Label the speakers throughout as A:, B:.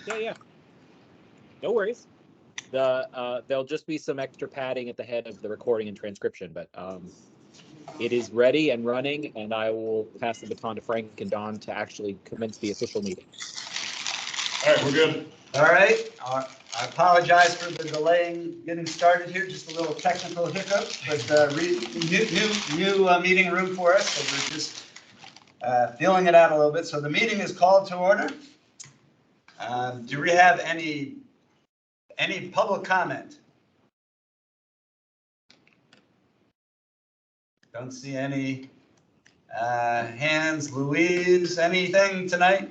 A: Yeah. No worries. There'll just be some extra padding at the head of the recording and transcription, but it is ready and running, and I will pass the baton to Frank and Don to actually commence the official meeting.
B: All right, we're good.
C: All right. I apologize for the delay in getting started here, just a little technical hiccup, but new meeting room for us, so we're just feeling it out a little bit. So the meeting is called to order. Do we have any public comment? Don't see any hands. Louise, anything tonight?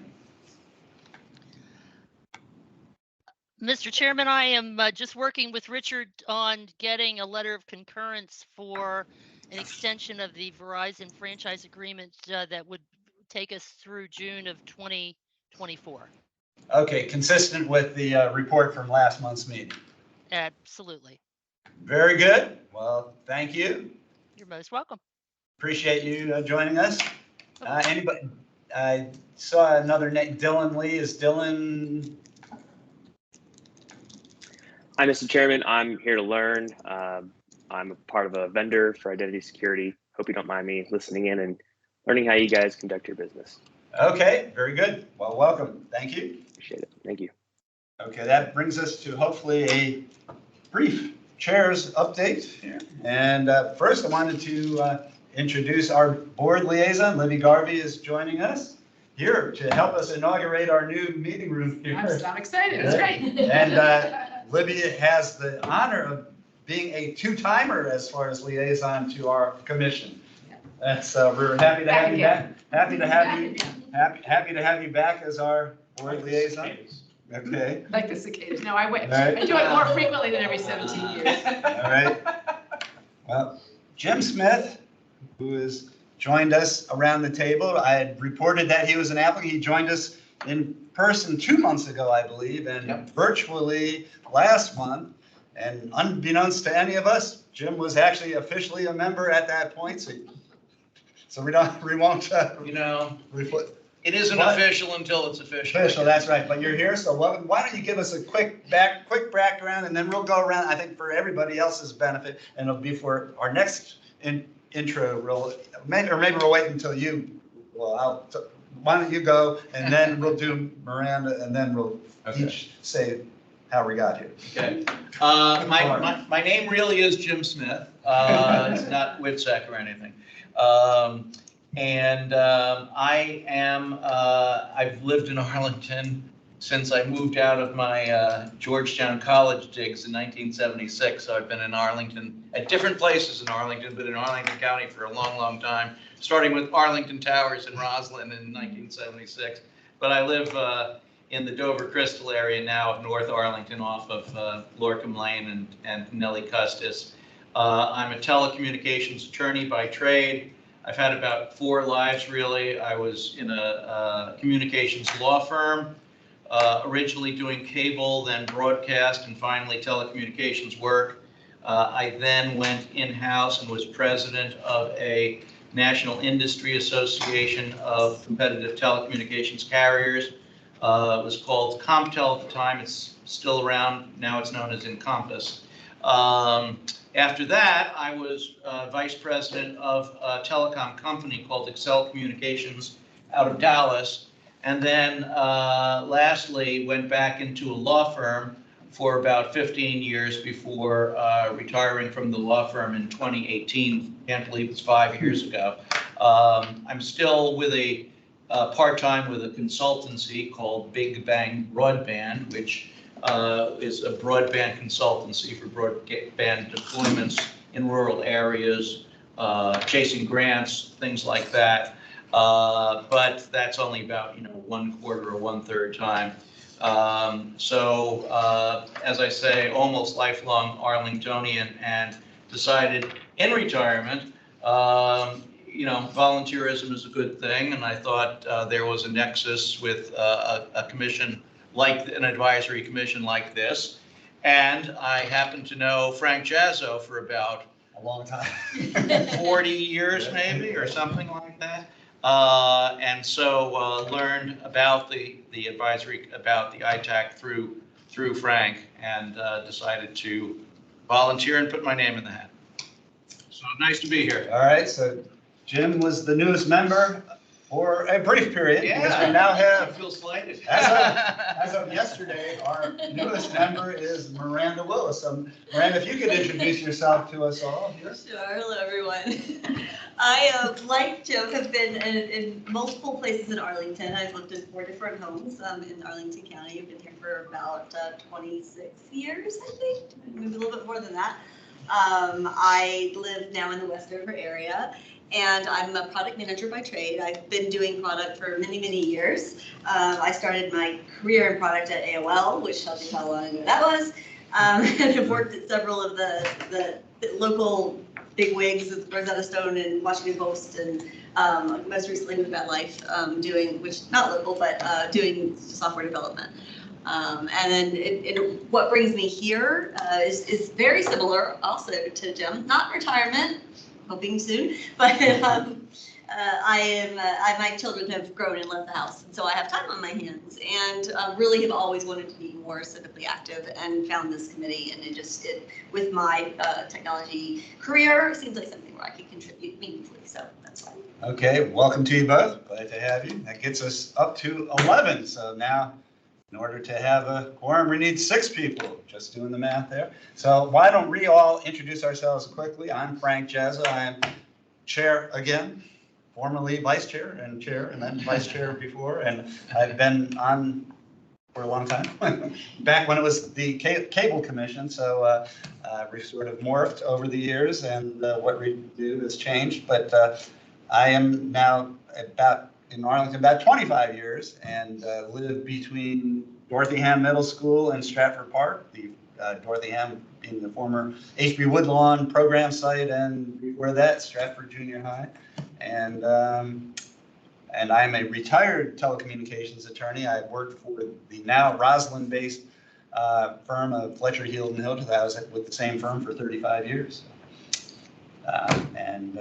D: Mr. Chairman, I am just working with Richard on getting a letter of concurrence for an extension of the Verizon franchise agreement that would take us through June of 2024.
C: Okay, consistent with the report from last month's meeting.
D: Absolutely.
C: Very good. Well, thank you.
D: You're most welcome.
C: Appreciate you joining us. Anybody? I saw another name, Dylan Lee. Is Dylan?
E: Hi, Mr. Chairman. I'm here to learn. I'm a part of a vendor for identity security. Hope you don't mind me listening in and learning how you guys conduct your business.
C: Okay, very good. Well, welcome. Thank you.
E: Appreciate it. Thank you.
C: Okay, that brings us to hopefully a brief chair's update here. And first, I wanted to introduce our board liaison. Libby Garvey is joining us here to help us inaugurate our new meeting room here.
F: I'm excited. It's great.
C: And Libby has the honor of being a two-timer as far as liaison to our commission. So we're happy to have you back. Happy to have you back as our board liaison. Okay.
F: Like the cicadas. No, I wish.
C: Right.
F: I do it more frequently than every 17 years.
C: All right. Well, Jim Smith, who has joined us around the table, I had reported that he was an applicant. He joined us in person 2 months ago, I believe, and virtually last month. And unbeknownst to any of us, Jim was actually officially a member at that point. So we won't.
G: It isn't official until it's official.
C: Official, that's right. But you're here, so why don't you give us a quick background, and then we'll go around. I think for everybody else's benefit, and it'll be for our next intro. Or maybe we'll wait until you. Well, why don't you go, and then we'll do Miranda, and then we'll each say how we got here.
G: Okay. My name really is Jim Smith. It's not Witsec or anything. I've lived in Arlington since I moved out of my Georgetown College digs in 1976. So I've been in Arlington, at different places in Arlington, but in Arlington County for a long, long time, starting with Arlington Towers in Roslyn in 1976. But I live in the Dover Crystal area now of North Arlington off of Lorcom Lane and Nellie Custis. I'm a telecommunications attorney by trade. I've had about 4 lives, really. I was in a communications law firm, originally doing cable, then broadcast, and finally telecommunications work. I then went in-house and was president of a National Industry Association of Competitive Telecommunications Carriers. It was called CompTel at the time. It's still around. Now it's known as Encompass. After that, I was vice president of a telecom company called Excel Communications out of Dallas. And then lastly, went back into a law firm for about 15 years before retiring from the law firm in 2018. Can't believe it's 5 years ago. I'm still with a part-time with a consultancy called Big Bang Broadband, which is a broadband consultancy for broadband deployments in rural areas, chasing grants, things like that. But that's only about 1/4 or 1/3 time. As I say, almost lifelong Arlingtonian, and decided in retirement, volunteerism is a good thing, and I thought there was a nexus with a commission like an advisory commission like this. And I happen to know Frank Jazzo for about
C: a long time,
G: 40 years maybe, or something like that. And so learned about the advisory, about the ITAC through Frank, and decided to volunteer and put my name in the hat. So nice to be here.
C: All right, so Jim was the newest member for a brief period. Because we now
G: I
C: have,
G: feel slighted.
C: as of yesterday, our newest member is Miranda Willis. Miranda, if you could introduce yourself to us all here.
H: Sure. Hello, everyone. I, like Joe, have been in multiple places in Arlington. I've lived in 4 different homes in Arlington County. I've been here for about 26 years, I think, maybe a little bit more than that. I live now in the Westover area, and I'm a product manager by trade. I've been doing product for many, many years. I started my career in product at AOL, which tells you how long ago that was. And I've worked at several of the local big wigs at Rosetta Stone and Washington Post, and most recently with MetLife, doing, which not local, but doing software development. And then what brings me here is very similar also to Jim, not retirement, hoping soon, but my children have grown and left the house, and so I have time on my hands, and really have always wanted to be more civically active, and found this committee, and it with my technology career, seems like something where I could contribute meaningfully, so that's fine.
C: Okay, welcome to you both. Glad to have you. That gets us up to 11. So now, in order to have a quorum, we need 6 people. Just doing the math there. So why don't we all introduce ourselves quickly? I'm Frank Jezza. I am chair again, formerly vice chair, and then vice chair before. And I've been on for a long time, back when it was the cable commission. So we've sort of morphed over the years, and what we do has changed. But I am now in Arlington about 25 years, and live between Dorothyham Middle School and Stratford Park, the Dorothyham being the former HB Woodlawn program site, and before that, Stratford Junior High. And I'm a retired telecommunications attorney. I worked for the now Roslyn-based firm of Fletcher, Heald & Hilger. I was with the same firm for 35 years. And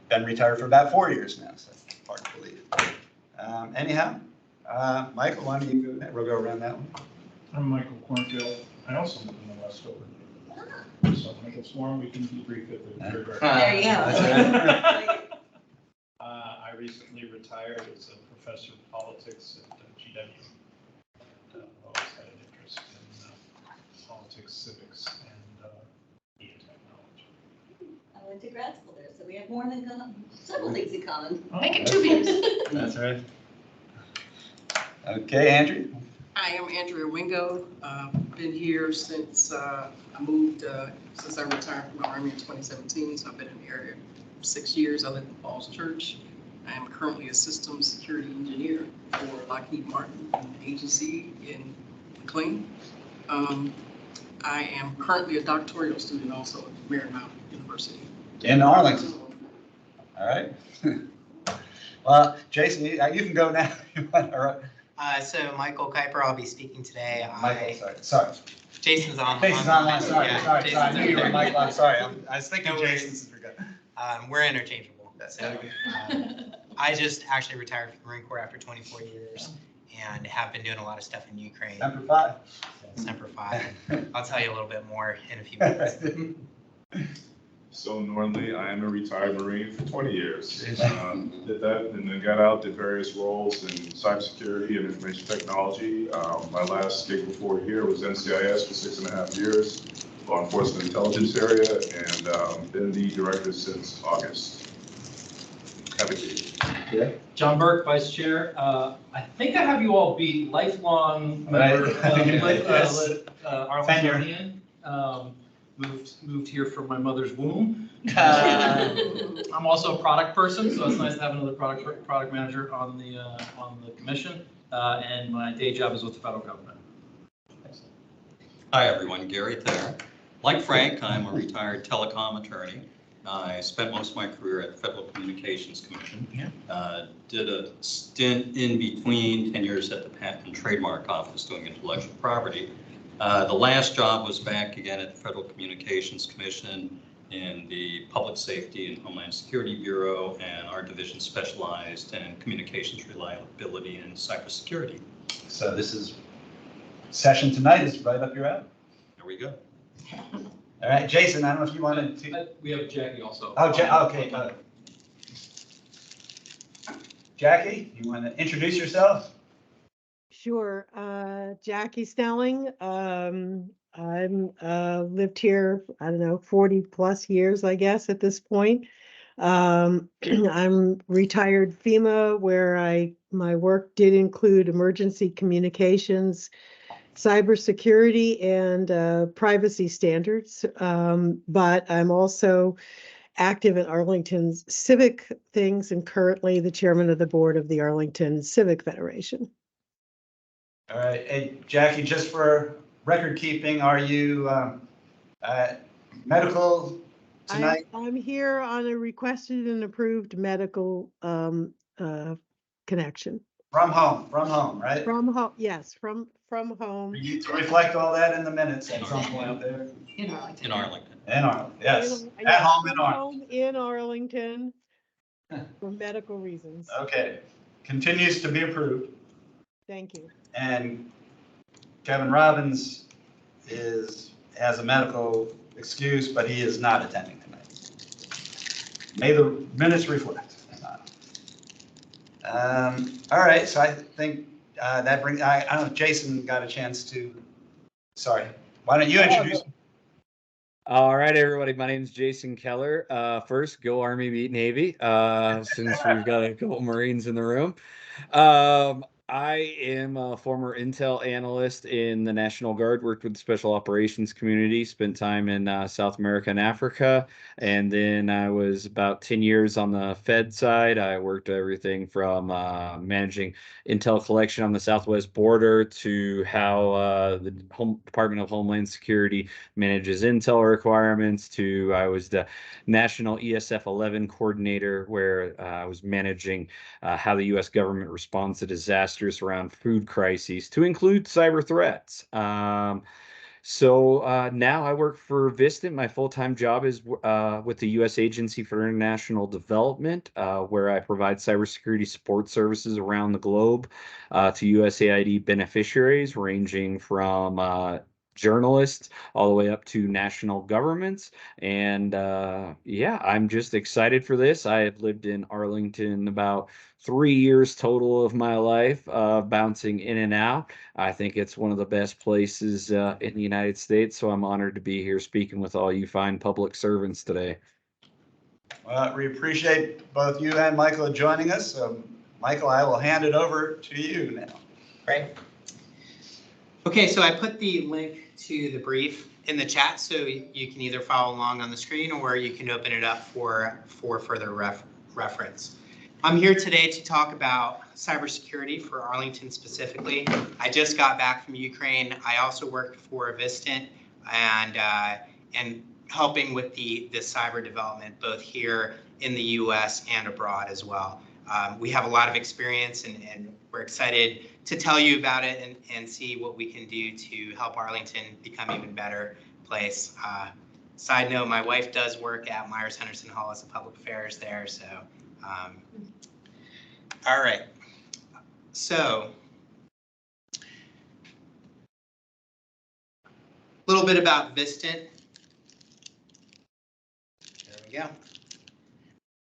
C: been retired for about 4 years now, so hard to believe. Anyhow, Michael, why don't you go next? We'll go around that one.
B: I'm Michael Cornfield. I also live in the Westover. So Michael Swarm, we can debrief at the third.
H: There you go.
B: I recently retired as a professor of politics at GW. Always had an interest in politics, civics, and media technology.
H: I went to grad school there, so we have more than several things in common.
F: Make it 2 beers.
C: That's right. Okay, Andrew.
I: I am Andrea Wingo. Been here since I moved, since I retired from the Army in 2017. So I've been in the area for 6 years. I live in Falls Church. I am currently a systems security engineer for Lockheed Martin, an agency in McLean. I am currently a doctoral student also at Marymount University.
C: In Arlington. All right. Well, Jason, you can go now. All right.
J: So Michael Kuiper, I'll be speaking today.
C: Michael, sorry.
J: Jason's on.
C: Jason's online. Sorry. I knew you were
J: there.
C: Michael. I'm sorry. I was thinking
J: No worries.
C: Jason's. Forgot.
J: We're interchangeable. So
C: Okay.
J: I just actually retired from the Marine Corps after 24 years and have been doing a lot of stuff in Ukraine.
C: Number 5.
J: Semper Fi. I'll tell you a little bit more in a few minutes.
B: So normally I am a retired Marine for 20 years. Did that and then got out, did various roles in cybersecurity and information technology. My last gig before here was NCIS for 6.5 years, law enforcement intelligence area, and been the director since August. Have a gig.
C: Yeah.
K: John Burke, Vice Chair. I think I have you all be lifelong member
C: Right.
K: Arlingtonian. Moved here from my mother's womb. I'm also a product person, so it's nice to have another product manager on the commission. And my day job is with the federal government.
L: Hi everyone, Gary Thayer. Like Frank, I'm a retired telecom attorney. I spent most of my career at the Federal Communications Commission. Did a stint in between 10 years at the Patent and Trademark Office doing intellectual property. The last job was back again at the Federal Communications Commission in the Public Safety and Homeland Security Bureau, and our division specialized in communications reliability and cybersecurity.
C: So this is, session tonight is right up your alley.
L: There we go.
C: All right, Jason, I don't know if you wanted to.
K: We have Jackie also.
C: Oh, okay. Jackie, you want to introduce yourself?
M: Sure. Jackie Snelling. I'm lived here, I don't know, 40 plus years, I guess, at this point. I'm retired FEMA, where my work did include emergency communications, cybersecurity, and privacy standards. But I'm also active in Arlington's civic things and currently the chairman of the board of the Arlington Civic Federation.
C: All right, hey, Jackie, just for record keeping, are you medical tonight?
M: I'm here on a requested and approved medical connection.
C: From home, right?
M: From home, yes, from home.
C: You need to reflect all that in the minutes at some point there.
L: In Arlington.
C: In Arlington, yes.
M: Yes,
C: At home in
M: from
C: Arlington.
M: home in Arlington for medical reasons.
C: Okay, continues to be approved.
M: Thank you.
C: And Kevin Robbins has a medical excuse, but he is not attending tonight. May the minutes reflect. All right, so I think that brings, I don't know if Jason got a chance to, sorry. Why don't you introduce?
A: All right, everybody. My name is Jason Keller. First, go Army, beat Navy, since we've got a couple Marines in the room. I am a former intel analyst in the National Guard, worked with the Special Operations community, spent time in South America and Africa, and then I was about 10 years on the Fed side. I worked everything from managing intel collection on the southwest border to how the Department of Homeland Security manages intel requirements to I was the National ESF 11 coordinator, where I was managing how the U.S. government responds to disasters around food crises, to include cyber threats. So now I work for Vistant. My full-time job is with the U.S. Agency for International Development, where I provide cybersecurity support services around the globe to USAID beneficiaries, ranging from journalists all the way up to national governments. And yeah, I'm just excited for this. I have lived in Arlington about 3 years total of my life, bouncing in and out. I think it's one of the best places in the United States, so I'm honored to be here speaking with all you fine public servants today.
C: Well, we appreciate both you and Michael joining us. Michael, I will hand it over to you now.
J: Great. Okay, so I put the link to the brief in the chat, so you can either follow along on the screen or you can open it up for further reference. I'm here today to talk about cybersecurity for Arlington specifically. I just got back from Ukraine. I also worked for Vistant and helping with the cyber development both here in the U.S. and abroad as well. We have a lot of experience and we're excited to tell you about it and see what we can do to help Arlington become an even better place. Side note, my wife does work at Myers Henderson Hall as a public affairs there, so. All right, so a little bit about Vistant. There we go.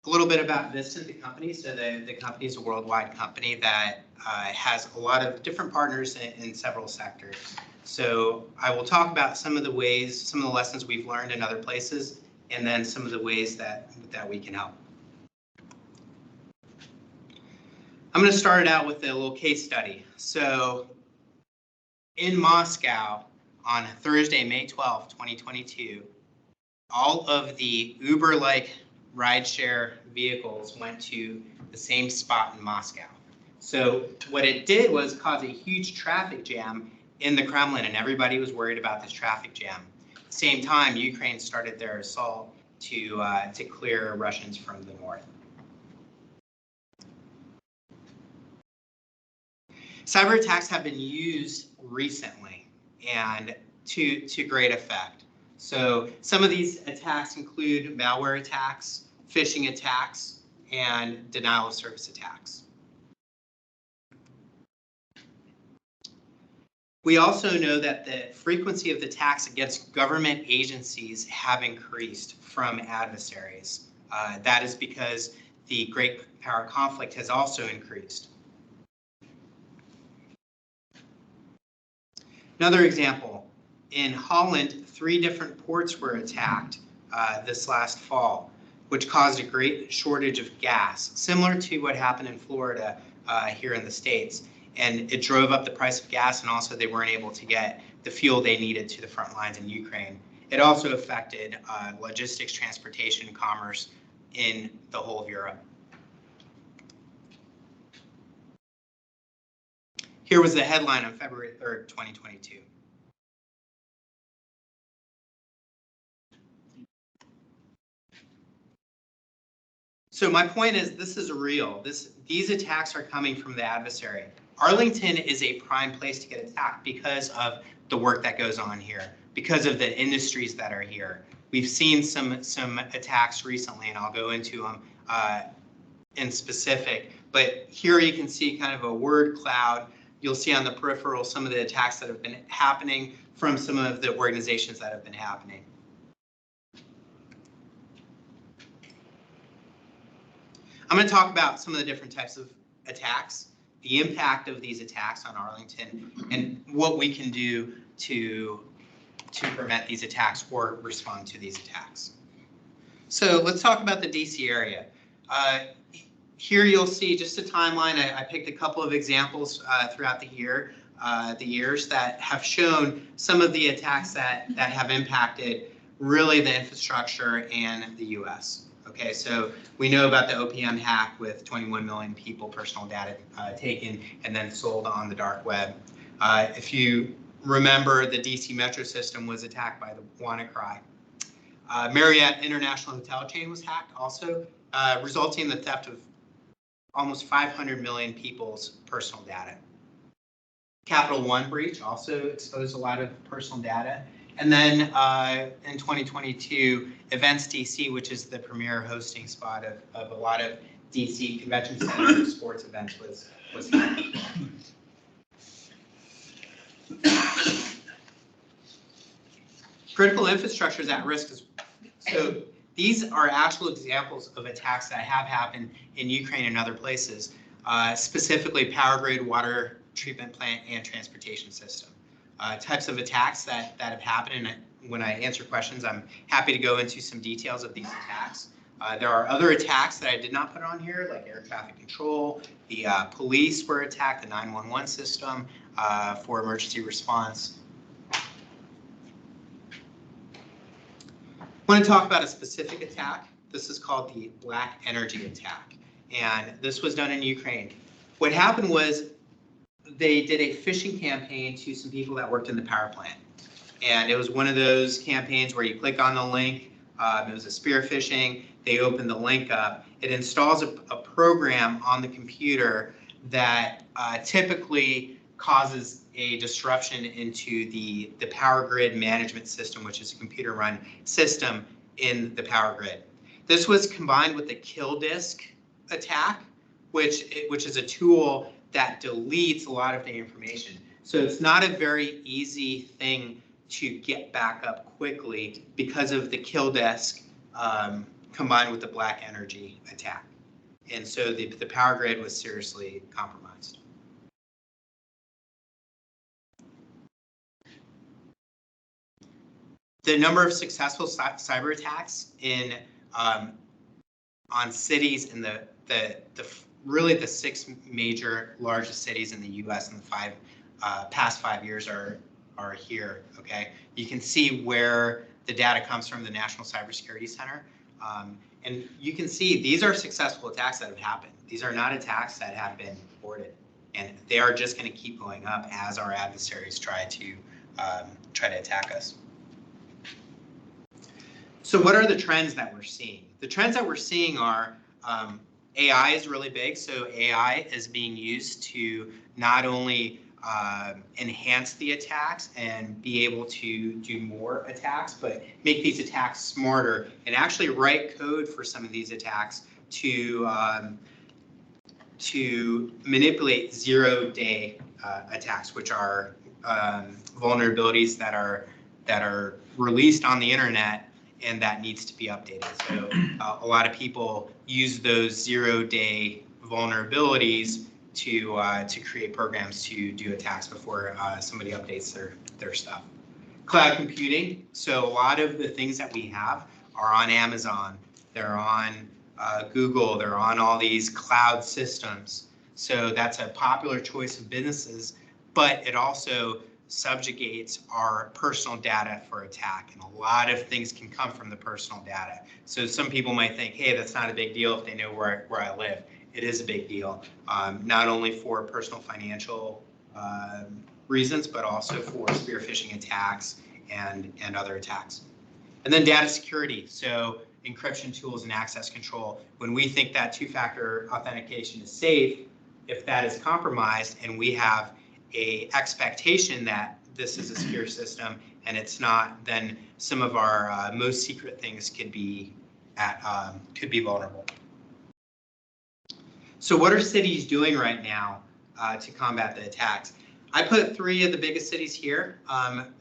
J: A little bit about Vistant, the company. So the company is a worldwide company that has a lot of different partners in several sectors. So I will talk about some of the ways, some of the lessons we've learned in other places, and then some of the ways that we can help. I'm going to start it out with a little case study. So in Moscow on Thursday, May 12, 2022, all of the Uber-like rideshare vehicles went to the same spot in Moscow. So what it did was cause a huge traffic jam in the Kremlin, and everybody was worried about this traffic jam. At the same time, Ukraine started their assault to clear Russians from the north. Cyber attacks have been used recently and to great effect. So some of these attacks include malware attacks, phishing attacks, and denial of service attacks. We also know that the frequency of the attacks against government agencies have increased from adversaries. That is because the great power conflict has also increased. Another example, in Holland, 3 different ports were attacked this last fall, which caused a great shortage of gas, similar to what happened in Florida here in the States. And it drove up the price of gas, and also they weren't able to get the fuel they needed to the front lines in Ukraine. It also affected logistics, transportation, and commerce in the whole of Europe. Here was the headline on February 3rd, 2022. So my point is, this is real. These attacks are coming from the adversary. Arlington is a prime place to get attacked because of the work that goes on here, because of the industries that are here. We've seen some attacks recently, and I'll go into them in specific. But here you can see kind of a word cloud. You'll see on the peripheral some of the attacks that have been happening from some of the organizations that have been happening. I'm going to talk about some of the different types of attacks, the impact of these attacks on Arlington, and what we can do to prevent these attacks or respond to these attacks. So let's talk about the DC area. Here you'll see just a timeline. I picked a couple of examples throughout the years that have shown some of the attacks that have impacted really the infrastructure and the US. Okay, so we know about the OPM hack with 21 million people personal data taken and then sold on the dark web. If you remember, the DC metro system was attacked by the WannaCry. Marriott International Hotel chain was hacked also, resulting in the theft of almost 500 million people's personal data. Capital One breach also exposed a lot of personal data. And then in 2022, Events DC, which is the premier hosting spot of a lot of DC convention center sports events, was hacked. Critical infrastructure is at risk. So these are actual examples of attacks that have happened in Ukraine and other places, specifically power grid, water treatment plant, and transportation system. Types of attacks that have happened, and when I answer questions, I'm happy to go into some details of these attacks. There are other attacks that I did not put on here, like air traffic control. The police were attacked, the 911 system for emergency response. I want to talk about a specific attack. This is called the Black Energy attack, and this was done in Ukraine. What happened was they did a phishing campaign to some people that worked in the power plant. And it was one of those campaigns where you click on the link, it was a spear phishing, they open the link up. It installs a program on the computer that typically causes a disruption into the power grid management system, which is a computer run system in the power grid. This was combined with the kill disk attack, which is a tool that deletes a lot of the information. So it's not a very easy thing to get back up quickly because of the kill desk combined with the Black Energy attack. And so the power grid was seriously compromised. The number of successful cyber attacks on cities in really the 6 major largest cities in the U.S. in the past 5 years are here. Okay, you can see where the data comes from, the National Cybersecurity Center, and you can see these are successful attacks that have happened. These are not attacks that have been reported, and they are just going to keep going up as our adversaries try to attack us. So what are the trends that we're seeing? The trends that we're seeing are AI is really big. So AI is being used to not only enhance the attacks and be able to do more attacks, but make these attacks smarter and actually write code for some of these attacks to manipulate 0-day attacks, which are vulnerabilities that are released on the internet and that needs to be updated. So a lot of people use those 0-day vulnerabilities to create programs to do attacks before somebody updates their stuff. Cloud computing. So a lot of the things that we have are on Amazon. They're on Google. They're on all these cloud systems. So that's a popular choice of businesses, but it also subjugates our personal data for attack. And a lot of things can come from the personal data. So some people might think, hey, that's not a big deal if they know where I live. It is a big deal, not only for personal financial reasons, but also for spear phishing attacks and other attacks. And then data security. So encryption tools and access control. When we think that two-factor authentication is safe, if that is compromised and we have a expectation that this is a secure system and it's not, then some of our most secret things could be vulnerable. So what are cities doing right now to combat the attacks? I put 3 of the biggest cities here.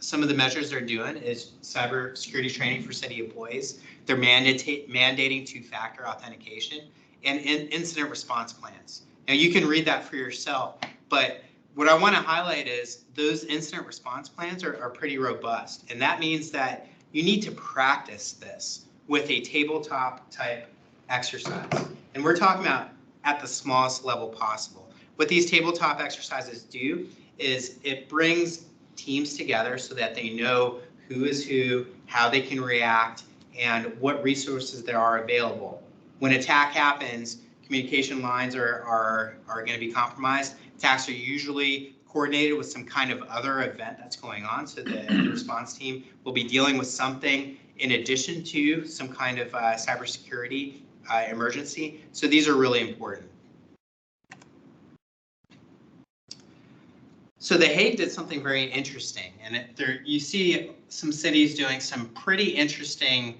J: Some of the measures they're doing is cybersecurity training for city employees. They're mandating two-factor authentication and incident response plans. Now you can read that for yourself, but what I want to highlight is those incident response plans are pretty robust. And that means that you need to practice this with a tabletop type exercise. And we're talking about at the smallest level possible. What these tabletop exercises do is it brings teams together so that they know who is who, how they can react, and what resources there are available. When attack happens, communication lines are going to be compromised. Attacks are usually coordinated with some kind of other event that's going on. So the response team will be dealing with something in addition to some kind of cybersecurity emergency. So these are really important. So The Hague did something very interesting, and you see some cities doing some pretty interesting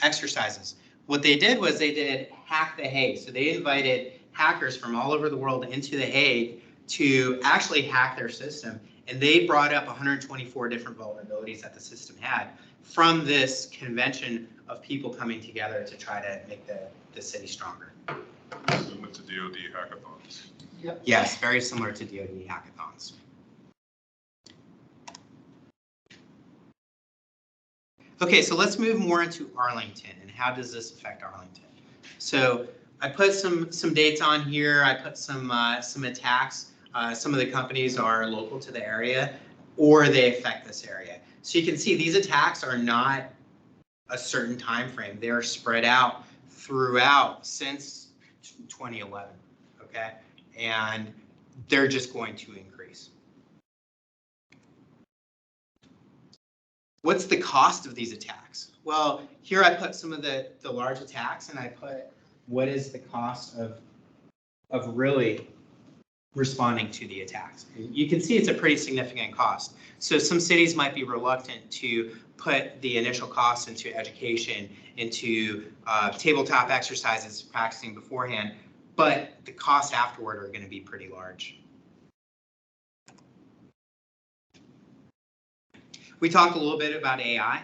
J: exercises. What they did was they did Hack the Hague. So they invited hackers from all over the world into The Hague to actually hack their system. And they brought up 124 different vulnerabilities that the system had from this convention of people coming together to try to make the city stronger.
B: Similar to DoD hackathons.
J: Yep. Yes, very similar to DoD hackathons. Okay, so let's move more into Arlington and how does this affect Arlington? So I put some dates on here. I put some attacks. Some of the companies are local to the area or they affect this area. So you can see these attacks are not a certain time frame. They are spread out throughout since 2011, okay? And they're just going to increase. What's the cost of these attacks? Well, here I put some of the large attacks and I put what is the cost of really responding to the attacks. You can see it's a pretty significant cost. So some cities might be reluctant to put the initial costs into education, into tabletop exercises, practicing beforehand, but the costs afterward are going to be pretty large. We talked a little bit about AI.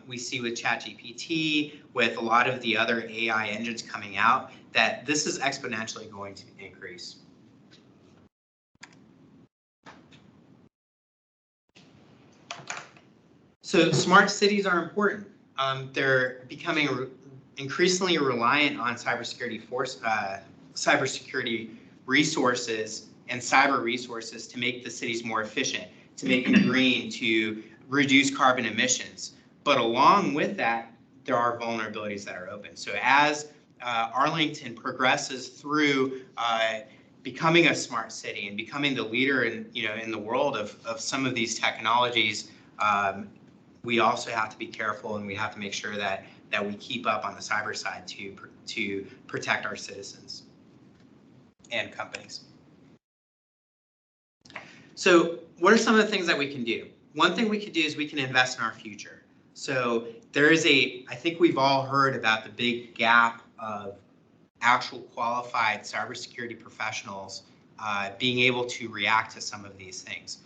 J: We see with ChatGPT, with a lot of the other AI engines coming out, that this is exponentially going to increase. So smart cities are important. They're becoming increasingly reliant on cybersecurity resources and cyber resources to make the cities more efficient, to make them green, to reduce carbon emissions. But along with that, there are vulnerabilities that are open. So as Arlington progresses through becoming a smart city and becoming the leader in the world of some of these technologies, we also have to be careful and we have to make sure that we keep up on the cyber side to protect our citizens and companies. So what are some of the things that we can do? One thing we could do is we can invest in our future. So there is I think we've all heard about the big gap of actual qualified cybersecurity professionals being able to react to some of these things.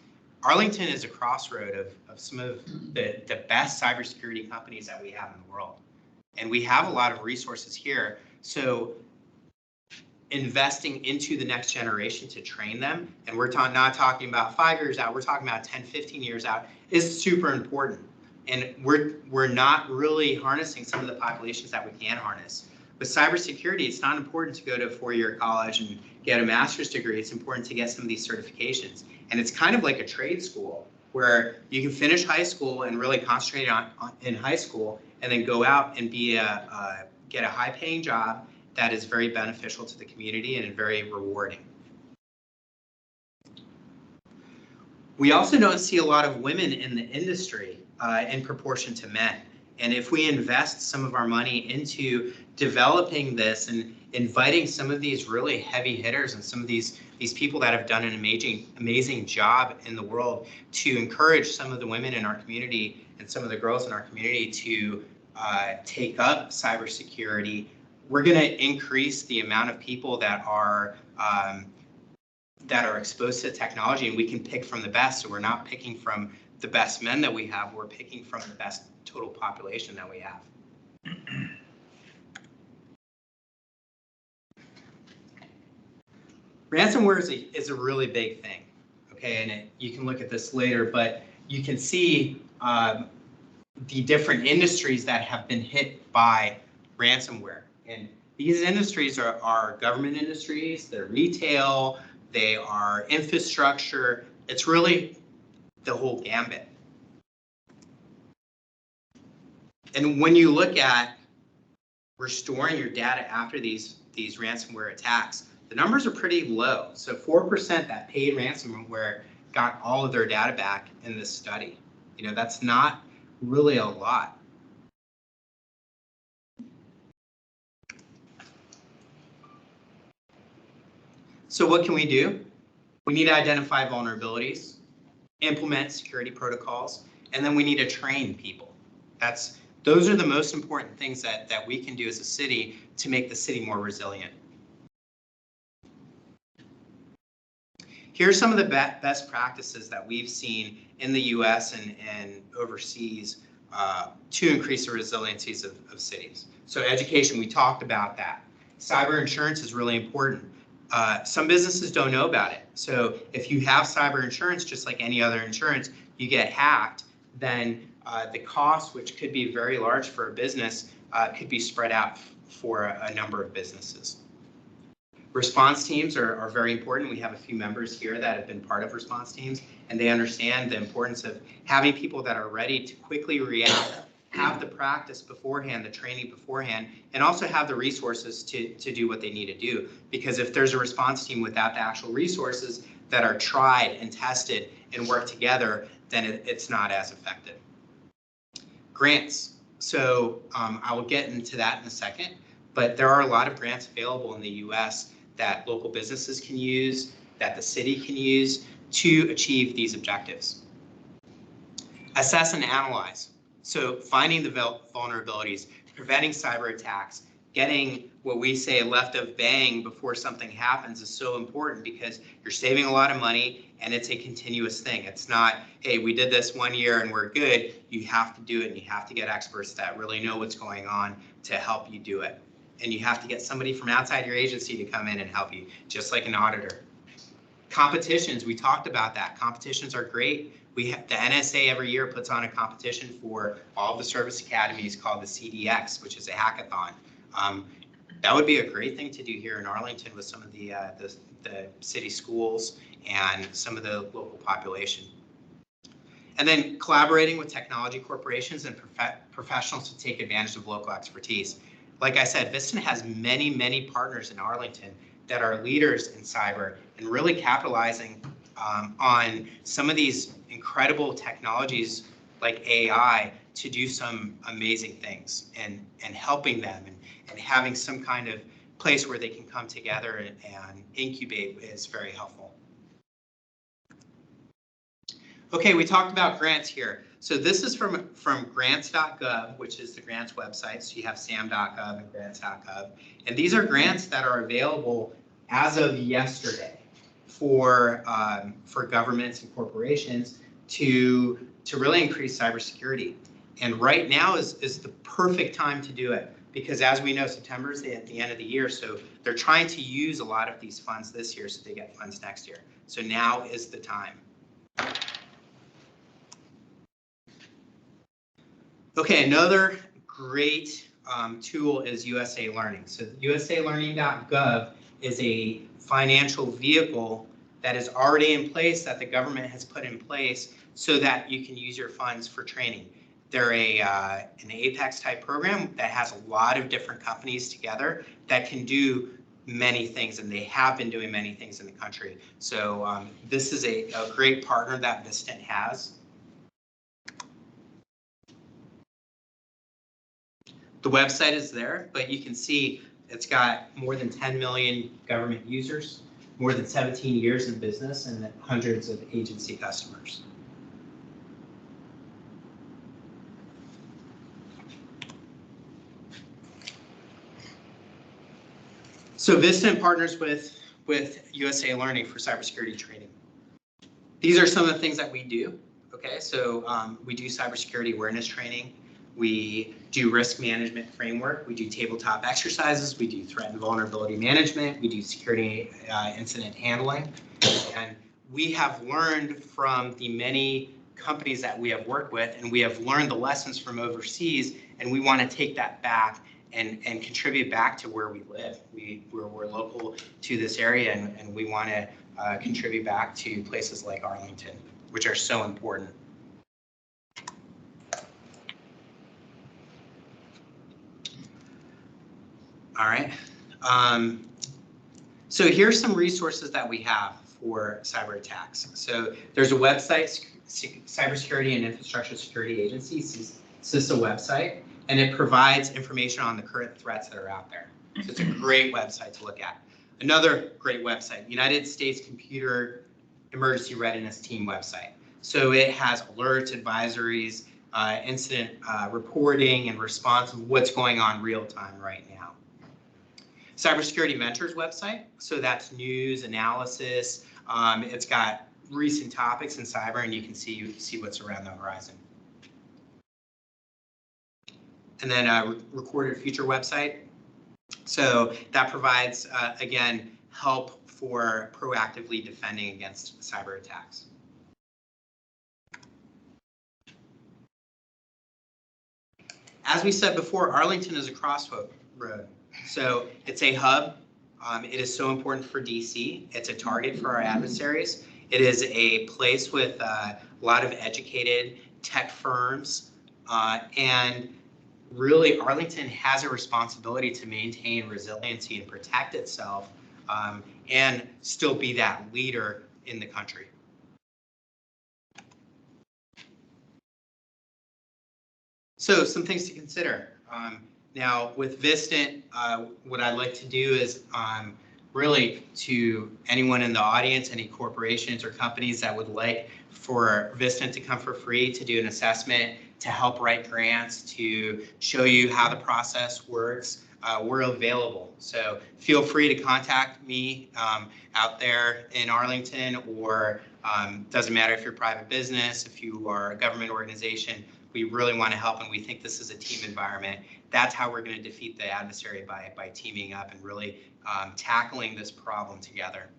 J: Arlington is a crossroad of some of the best cybersecurity companies that we have in the world. And we have a lot of resources here. So investing into the next generation to train them, and we're not talking about 5 years out, we're talking about 10, 15 years out, is super important. And we're not really harnessing some of the populations that we can harness. With cybersecurity, it's not important to go to a 4-year college and get a master's degree. It's important to get some of these certifications. And it's kind of like a trade school where you can finish high school and really concentrate in high school and then go out and get a high-paying job that is very beneficial to the community and very rewarding. We also don't see a lot of women in the industry in proportion to men. And if we invest some of our money into developing this and inviting some of these really heavy hitters and some of these people that have done an amazing job in the world to encourage some of the women in our community and some of the girls in our community to take up cybersecurity, we're going to increase the amount of people that are exposed to technology, and we can pick from the best. So we're not picking from the best men that we have, we're picking from the best total population that we have. Ransomware is a really big thing, okay, and you can look at this later, but you can see the different industries that have been hit by ransomware. And these industries are government industries, they're retail, they are infrastructure. It's really the whole gambit. And when you look at restoring your data after these ransomware attacks, the numbers are pretty low. So 4% that paid ransomware got all of their data back in this study. You know, that's not really a lot. So what can we do? We need to identify vulnerabilities, implement security protocols, and then we need to train people. Those are the most important things that we can do as a city to make the city more resilient. Here are some of the best practices that we've seen in the US and overseas to increase the resiliencies of cities. So education, we talked about that. Cyber insurance is really important. Some businesses don't know about it. So if you have cyber insurance, just like any other insurance, you get hacked, then the cost, which could be very large for a business, could be spread out for a number of businesses. Response teams are very important. We have a few members here that have been part of response teams, and they understand the importance of having people that are ready to quickly react, have the practice beforehand, the training beforehand, and also have the resources to do what they need to do. Because if there's a response team without the actual resources that are tried and tested and work together, then it's not as effective. Grants. So I will get into that in a second, but there are a lot of grants available in the US that local businesses can use, that the city can use to achieve these objectives. Assess and analyze. So finding the vulnerabilities, preventing cyber attacks, getting what we say left of bang before something happens is so important because you're saving a lot of money and it's a continuous thing. It's not, hey, we did this 1 year and we're good. You have to do it and you have to get experts that really know what's going on to help you do it. And you have to get somebody from outside your agency to come in and help you, just like an auditor. Competitions, we talked about that. Competitions are great. The NSA every year puts on a competition for all the service academies called the CDX, which is a hackathon. That would be a great thing to do here in Arlington with some of the city schools and some of the local population. And then collaborating with technology corporations and professionals to take advantage of local expertise. Like I said, Viston has many, many partners in Arlington that are leaders in cyber and really capitalizing on some of these incredible technologies like AI to do some amazing things and helping them and having some kind of place where they can come together and incubate is very helpful. Okay, we talked about grants here. So this is from grants.gov, which is the grants website. So you have sam.gov and grants.gov. And these are grants that are available as of yesterday for governments and corporations to really increase cybersecurity. And right now is the perfect time to do it, because as we know, September is at the end of the year. So they're trying to use a lot of these funds this year so they get funds next year. So now is the time. Okay, another great tool is USA Learning. So usalearning.gov is a financial vehicle that is already in place, that the government has put in place so that you can use your funds for training. They're an Apex type program that has a lot of different companies together that can do many things, and they have been doing many things in the country. So this is a great partner that Vistant has. The website is there, but you can see it's got more than 10 million government users, more than 17 years in business, and hundreds of agency customers. So Vistant partners with USA Learning for cybersecurity training. These are some of the things that we do. Okay, so we do cybersecurity awareness training. We do risk management framework. We do tabletop exercises. We do threat and vulnerability management. We do security incident handling. And we have learned from the many companies that we have worked with, and we have learned the lessons from overseas, and we want to take that back and contribute back to where we live. We're local to this area, and we want to contribute back to places like Arlington, which are so important. All right. So here's some resources that we have for cyber attacks. So there's a website, Cybersecurity and Infrastructure Security Agency, CISA website, and it provides information on the current threats that are out there. So it's a great website to look at. Another great website, United States Computer Emergency Readiness Team website. So it has alerts, advisories, incident reporting and response of what's going on real time right now. Cybersecurity Ventures website, so that's news, analysis. It's got recent topics in cyber, and you can see what's around the horizon. And then Recorded Future website. So that provides, again, help for proactively defending against cyber attacks. As we said before, Arlington is a crossroad. So it's a hub. It is so important for DC. It's a target for our adversaries. It is a place with a lot of educated tech firms. And really, Arlington has a responsibility to maintain resiliency and protect itself and still be that leader in the country. So some things to consider. Now with Vistant, what I'd like to do is really to anyone in the audience, any corporations or companies that would like for Vistant to come for free to do an assessment, to help write grants, to show you how the process works, we're available. So feel free to contact me out there in Arlington, or doesn't matter if you're a private business, if you are a government organization. We really want to help, and we think this is a team environment. That's how we're going to defeat the adversary, by teaming up and really tackling this problem together.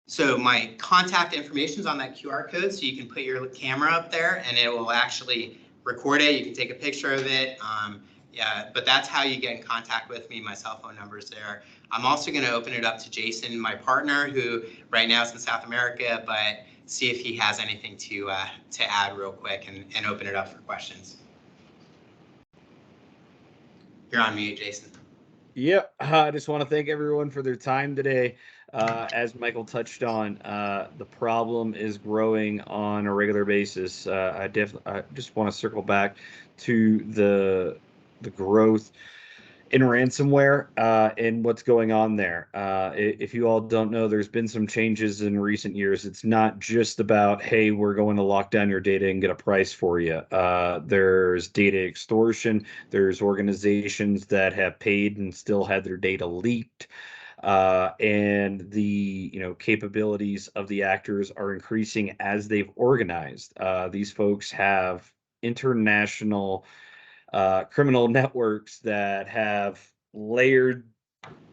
J: So my contact information is on that QR code, so you can put your camera up there and it will actually record it. You can take a picture of it. Yeah, but that's how you get in contact with me. My cell phone number is there. I'm also going to open it up to Jason, my partner, who right now is in South America, but see if he has anything to add real quick, and open it up for questions. You're on mute, Jason.
A: Yep, I just want to thank everyone for their time today. As Michael touched on, the problem is growing on a regular basis. I just want to circle back to the growth in ransomware and what's going on there. If you all don't know, there's been some changes in recent years. It's not just about, hey, we're going to lock down your data and get a price for you. There's data extortion. There's organizations that have paid and still had their data leaked. And the capabilities of the actors are increasing as they've organized. These folks have international criminal networks that have layered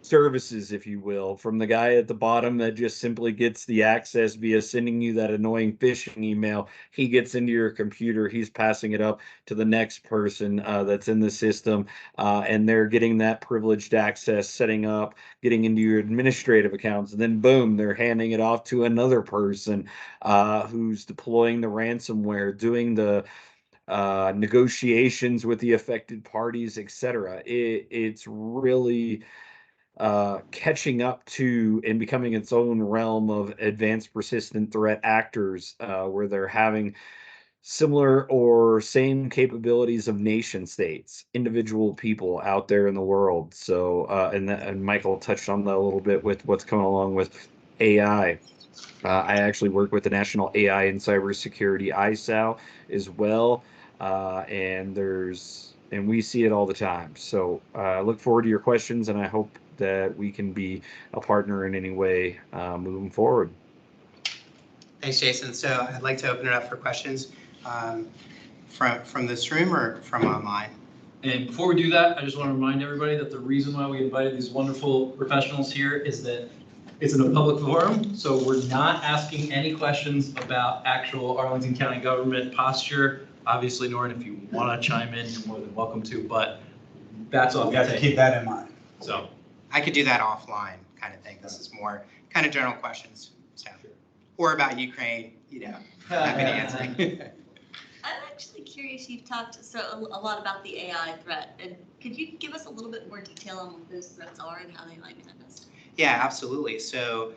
A: services, if you will, from the guy at the bottom that just simply gets the access via sending you that annoying phishing email. He gets into your computer, he's passing it up to the next person that's in the system, and they're getting that privileged access, setting up, getting into your administrative accounts, and then boom, they're handing it off to another person who's deploying the ransomware, doing the negotiations with the affected parties, etc. It's really catching up to and becoming its own realm of advanced persistent threat actors, where they're having similar or same capabilities of nation states, individual people out there in the world. So, and Michael touched on that a little bit with what's coming along with AI. I actually work with the National AI and Cybersecurity ISAL as well, and we see it all the time. So I look forward to your questions, and I hope that we can be a partner in any way moving forward.
J: Thanks, Jason. So I'd like to open it up for questions from this room or from online.
K: And before we do that, I just want to remind everybody that the reason why we invited these wonderful professionals here is that it's in a public forum, so we're not asking any questions about actual Arlington County government posture. Obviously, Norrin, if you want to chime in, you're more than welcome to, but that's all.
C: We have to keep that in mind.
K: So
J: I could do that offline kind of thing. This is more kind of general questions. So, or about Ukraine, happy to answer.
H: I'm actually curious, you've talked a lot about the AI threat, and could you give us a little bit more detail on what those threats are and how they might manifest?
J: Yeah, absolutely. So,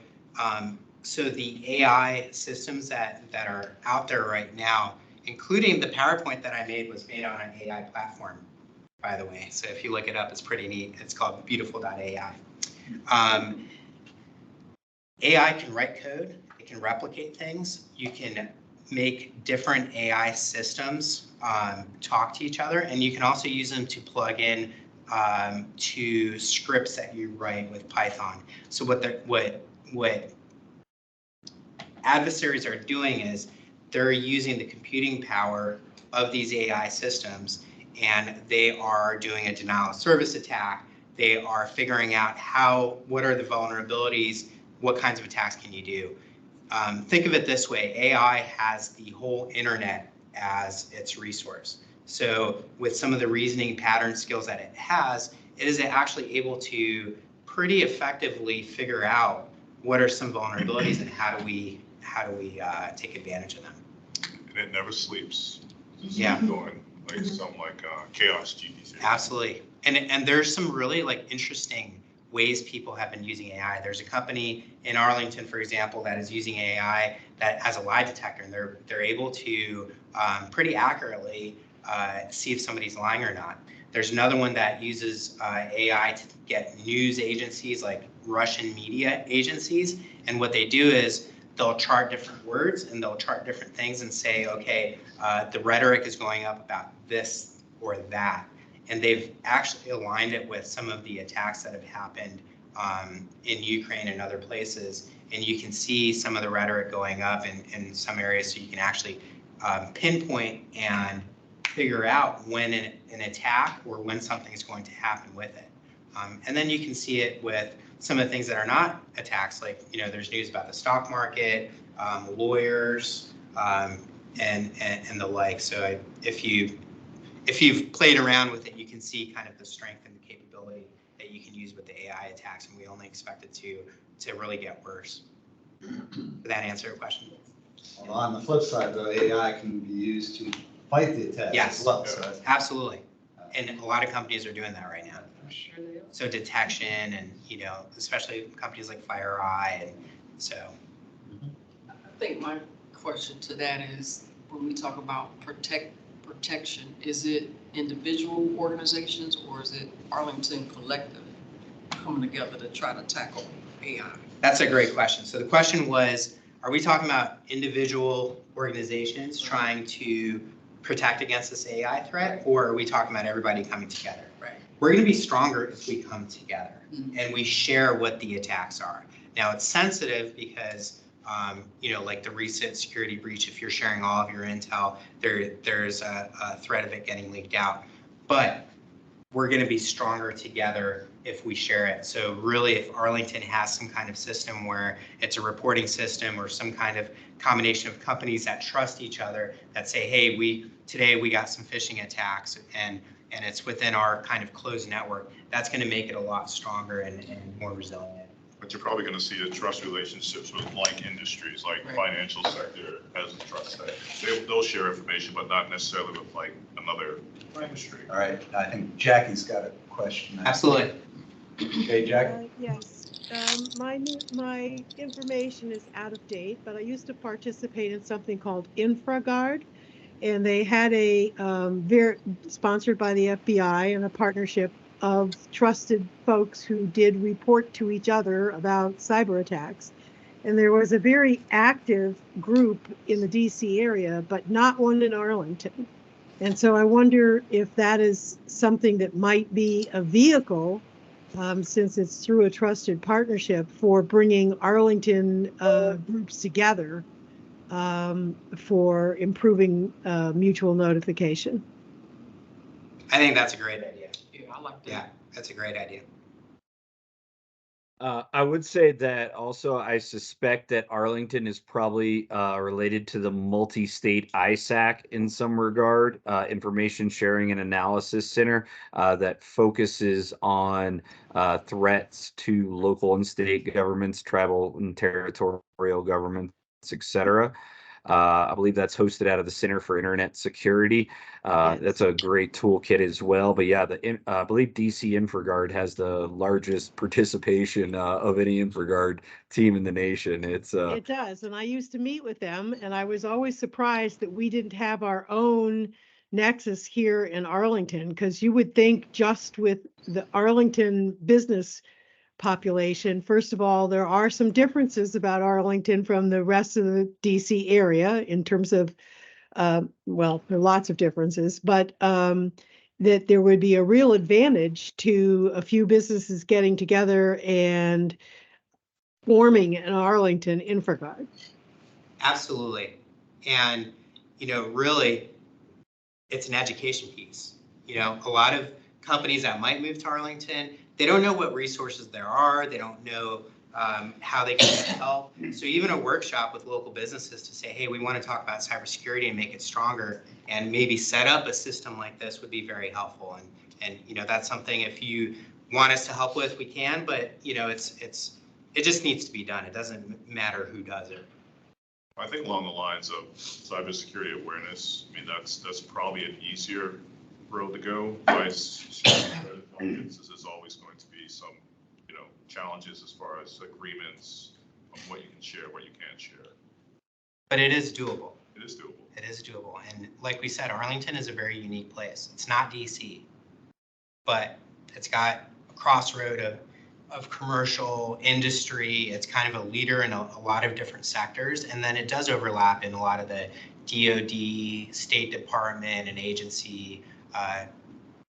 J: so the AI systems that are out there right now, including the PowerPoint that I made, was made on an AI platform, by the way. So if you look it up, it's pretty neat. It's called beautiful.ai. AI can write code. It can replicate things. You can make different AI systems talk to each other, and you can also use them to plug in to scripts that you write with Python. So what adversaries are doing is they're using the computing power of these AI systems, and they are doing a denial of service attack. They are figuring out what are the vulnerabilities, what kinds of attacks can you do. Think of it this way: AI has the whole internet as its resource. So with some of the reasoning pattern skills that it is actually able to pretty effectively figure out what are some vulnerabilities and how do we take advantage of them.
B: And it never sleeps. Just
J: Yeah.
B: Going like chaos GPT.
J: Absolutely. And there's some really interesting ways people have been using AI. There's a company in Arlington, for example, that is using AI that has a lie detector, and they're able to pretty accurately see if somebody's lying or not. There's another one that uses AI to get news agencies like Russian media agencies, and what they do is they'll chart different words and they'll chart different things and say, okay, the rhetoric is going up about this or that. And they've actually aligned it with some of the attacks that have happened in Ukraine and other places. And you can see some of the rhetoric going up in some areas, so you can actually pinpoint and figure out when an attack or when something is going to happen with it. And then you can see it with some of the things that are not attacks, like there's news about the stock market, lawyers, and the like. So if you've played around with it, you can see kind of the strength and the capability that you can use with the AI attacks, and we only expect it to really get worse. Did that answer your question?
C: Well, on the flip side, though, AI can be used to fight the attacks
J: Yes,
C: as well. So
J: absolutely. And a lot of companies are doing that right now.
I: I'm sure they are.
J: So detection and, especially companies like FireEye, and so.
I: I think my question to that is, when we talk about protection, is it individual organizations, or is it Arlington Collective coming together to try to tackle AI?
J: That's a great question. So the question was, are we talking about individual organizations trying to protect against this AI threat, or are we talking about everybody coming together?
I: Right.
J: We're going to be stronger if we come together and we share what the attacks are. Now it's sensitive because, like the recent security breach, if you're sharing all of your intel, there's a threat of it getting leaked out. But we're going to be stronger together if we share it. So really, if Arlington has some kind of system where it's a reporting system or some kind of combination of companies that trust each other, that say, hey, today we got some phishing attacks and it's within our kind of closed network, that's going to make it a lot stronger and more resilient.
B: But you're probably going to see the trust relationships with like industries, like financial sector has a trust that they'll share information, but not necessarily with like another industry.
C: All right, I think Jackie's got a question.
J: Absolutely.
C: Okay, Jackie?
M: Yes, my information is out of date, but I used to participate in something called InfraGuard, and they had a sponsored by the FBI and a partnership of trusted folks who did report to each other about cyber attacks. And there was a very active group in the DC area, but not one in Arlington. And so I wonder if that is something that might be a vehicle, since it's through a trusted partnership, for bringing Arlington groups together for improving mutual notification.
J: I think that's a great idea.
I: Yeah, I like that.
J: Yeah, that's a great idea.
A: I would say that also I suspect that Arlington is probably related to the multi-state ISAC in some regard, Information Sharing and Analysis Center, that focuses on threats to local and state governments, tribal and territorial governments, etc. I believe that's hosted out of the Center for Internet Security.
M: Yes.
A: That's a great toolkit as well. But yeah, I believe DC InfraGuard has the largest participation of any InfraGuard team in the nation. It
M: does, and I used to meet with them, and I was always surprised that we didn't have our own nexus here in Arlington, because you would think just with the Arlington business population, first of all, there are some differences about Arlington from the rest of the DC area in terms of, well, there are lots of differences, but that there would be a real advantage to a few businesses getting together and forming an Arlington InfraGuard.
J: Absolutely. And, really, it's an education piece. A lot of companies that might move to Arlington, they don't know what resources there are. They don't know how they can get help. So even a workshop with local businesses to say, hey, we want to talk about cybersecurity and make it stronger, and maybe set up a system like this would be very helpful. And that's something, if you want us to help with, we can, but it just needs to be done. It doesn't matter who does it.
B: I think along the lines of cybersecurity awareness, I mean, that's probably an easier road to go. There's always going to be some, challenges as far as agreements on what you can share, what you can't share.
J: But it is doable.
B: It is doable.
J: It is doable. And like we said, Arlington is a very unique place. It's not DC, but it's got a crossroad of commercial industry. It's kind of a leader in a lot of different sectors. And then it does overlap in a lot of the DoD, State Department, and agency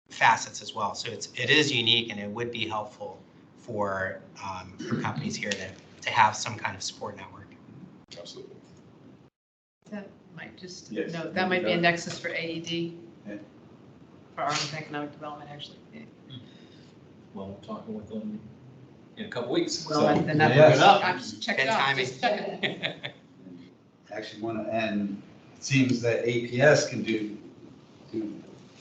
J: facets as well. So it is unique, and it would be helpful for companies here to have some kind of support network.
B: Absolutely.
F: That might just,
C: Yes.
F: no, that might be a nexus for AED.
C: Yeah.
F: For Arlington Economic Development, actually. Yeah.
K: Well, we're talking with them in a couple weeks.
F: Well,
K: so-
F: and that
C: Yes.
F: I'm just checking
J: Good
F: out,
J: timing.
F: just checking.
C: Actually and it seems that APS can do a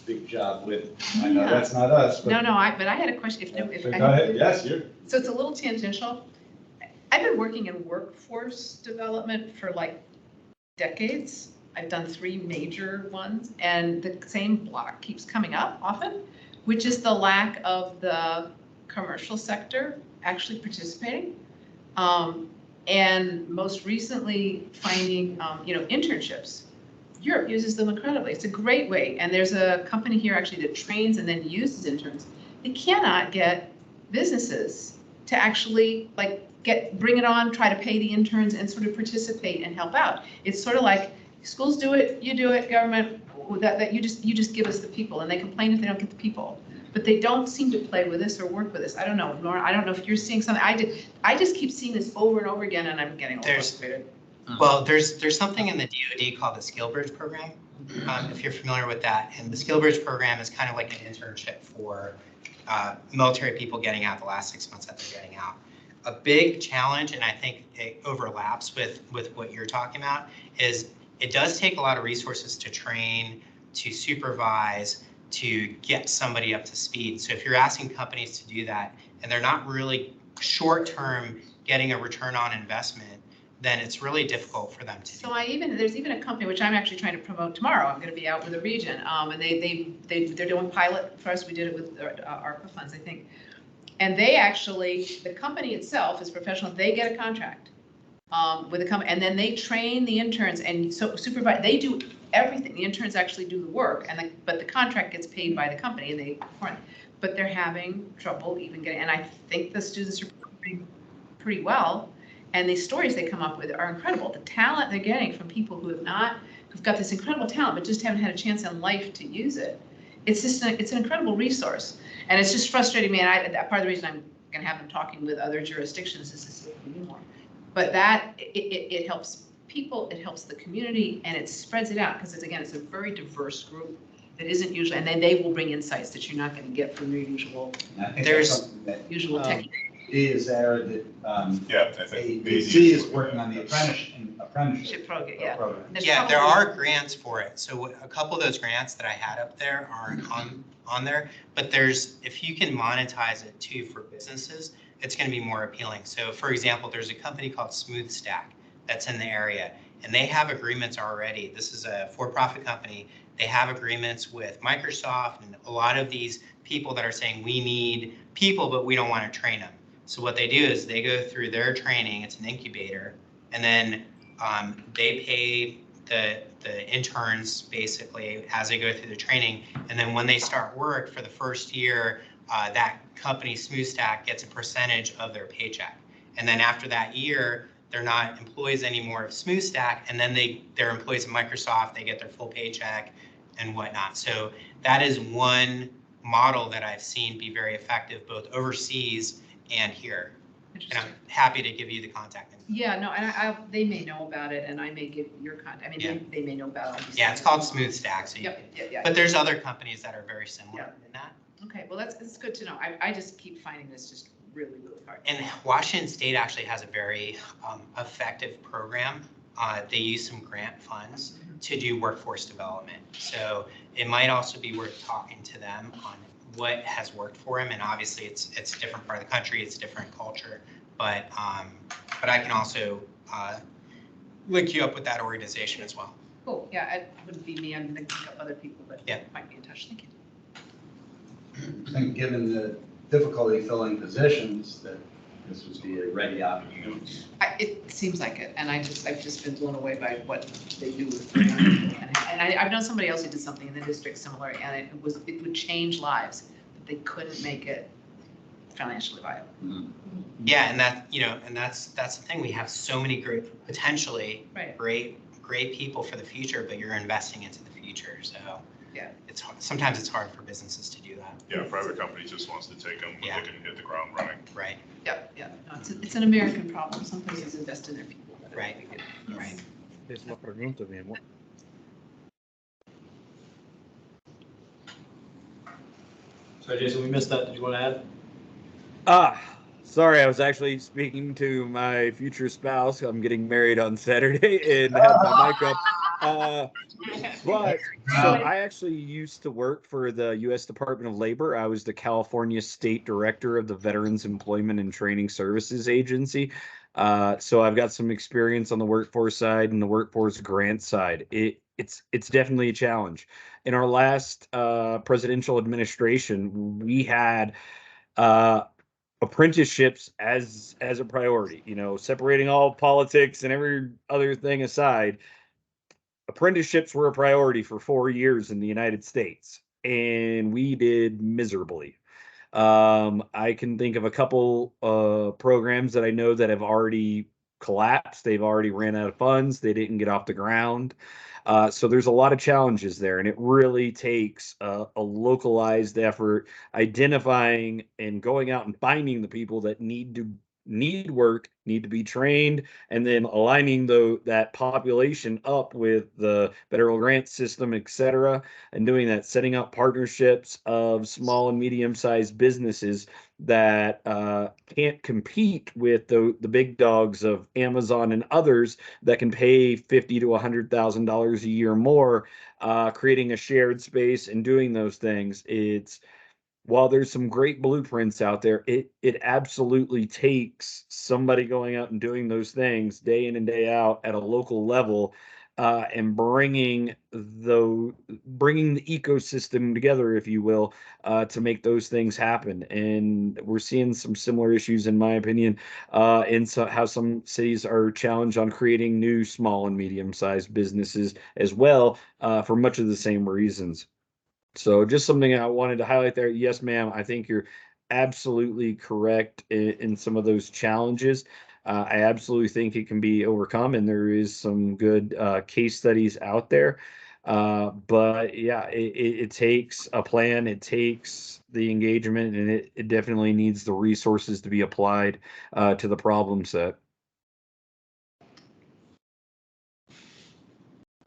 C: big job with, I know
F: Yeah.
C: that's not us, but.
F: No, but I had a question, if
C: So go ahead, yes, you're.
F: So it's a little tangential. I've been working in workforce development for like decades. I've done 3 major ones, and the same block keeps coming up often, which is the lack of the commercial sector actually participating. And most recently finding, internships Europe uses them incredibly. It's a great way. And there's a company here actually that trains and then uses interns. They cannot get businesses to actually bring it on, try to pay the interns and sort of participate and help out. It's sort of like schools do it, you do it, government, that you just give us the people, and they complain if they don't get the people. But they don't seem to play with us or work with us. I don't know, Nora, I don't know if you're seeing something. I just keep seeing this over and over again, and I'm getting a little frustrated.
J: Well, there's something in the DoD called the Skill Bridge program, if you're familiar with that. And the Skill Bridge program is kind of like an internship for military people getting out the last 6 months that they're getting out. A big challenge, and I think it overlaps with what you're talking about, is it does take a lot of resources to train, to supervise, to get somebody up to speed. So if you're asking companies to do that, and they're not really short-term getting a return on investment, then it's really difficult for them to do.
F: So there's even a company which I'm actually trying to promote tomorrow. I'm going to be out with a region, and they're doing pilot for us. We did it with ARPA funds, I think. And they actually, the company itself is professional. They get a contract with the company, and then they train the interns and supervise. They do everything. The interns actually do the work, but the contract gets paid by the company, and they perform. But they're having trouble even getting. And I think the students are performing pretty well. And the stories they come up with are incredible. The talent they're getting from people who've got this incredible talent, but just haven't had a chance in life to use it. It's just it's an incredible resource. And it's just frustrating me. And that part of the reason I'm going to have them talking with other jurisdictions is to see if we do more. But it helps people, it helps the community, and it spreads it out because it's a very diverse group that isn't usually, and then they will bring insights that you're not going to get from your usual. Usual tech.
C: Is there that
B: Yeah, I think
C: ADC is working on the apprenticeship program.
J: Yeah, there are grants for it. So a couple of those grants that I had up there aren't on there, but if you can monetize it too for businesses, it's going to be more appealing. So for example, there's a company called Smooth Stack that's in the area, and they have agreements already. This is a for-profit company. They have agreements with Microsoft and a lot of these people that are saying we need people, but we don't want to train them. So what they do is they go through their training, it's an incubator, and then they pay the interns basically as they go through the training. And then when they start work for the first year, that company, SmoothStack, gets a percentage of their paycheck. And then after that year, they're not employees anymore of SmoothStack, and then they're employees of Microsoft, they get their full paycheck and whatnot. So that is one model that I've seen be very effective both overseas and here. And I'm happy to give you the contact info.
F: Yeah, no, and they may know about it, and I may give your contact. I mean,
J: Yeah.
F: they may know about it.
J: Yeah, it's called Smooth Stack. So
F: Yeah.
J: But there's other companies that are very similar in that.
F: Okay, well, that's good to know. I just keep finding this just really, really hard.
J: And Washington State actually has a very effective program. They use some grant funds to do workforce development. So it might also be worth talking to them on what has worked for them. And obviously it's a different part of the country, it's a different culture, but I can also link you up with that organization as well.
F: Cool, yeah, it wouldn't be me, I'm thinking of other people, but
J: yeah,
F: might be in touch. Thank you.
C: I think given the difficulty filling positions, that this would be a ready opportunity.
F: It seems like it, and I've just been blown away by what they do with and I've known somebody else who did something in the district similar, and it would change lives, but they couldn't make it financially viable.
J: Yeah, and that's the thing. We have so many great, potentially great people for the future, but you're investing into the future. So
F: yeah,
J: sometimes it's hard for businesses to do that.
B: Yeah, private company just wants to take them when they can hit the ground running.
J: Right.
F: Yeah. No, it's an American problem. Some places invest in their people.
J: Right. Right.
A: Es la pregunta, mi amor.
K: So Jason, we missed that. Did you want to add?
A: Sorry, I was actually speaking to my future spouse. I'm getting married on Saturday and had my mic up. But so I actually used to work for the U.S. Department of Labor. I was the California State Director of the Veterans Employment and Training Services Agency. So I've got some experience on the workforce side and the workforce grant side. It's definitely a challenge. In our last presidential administration, we had apprenticeships as a priority, separating all politics and every other thing aside. apprenticeships were a priority for 4 years in the United States, and we did miserably. I can think of a couple programs that I know that have already collapsed. They've already ran out of funds. They didn't get off the ground. So there's a lot of challenges there, and it really takes a localized effort, identifying and going out and finding the people that need work, need to be trained, and then aligning that population up with the federal grant system, et cetera, and doing that, setting up partnerships of small and medium-sized businesses that can't compete with the big dogs of Amazon and others that can pay $50,000 to $100,000 a year more, creating a shared space and doing those things. While there's some great blueprints out there, it absolutely takes somebody going out and doing those things day in and day out at a local level, and bringing the ecosystem together, if you will, to make those things happen. And we're seeing some similar issues, in my opinion, in how some cities are challenged on creating new small and medium-sized businesses as well, for much of the same reasons. So just something I wanted to highlight there. Yes, ma'am, I think you're absolutely correct in some of those challenges. I absolutely think it can be overcome, and there is some good case studies out there. But yeah, it takes a plan, it takes the engagement, and it definitely needs the resources to be applied to the problem set.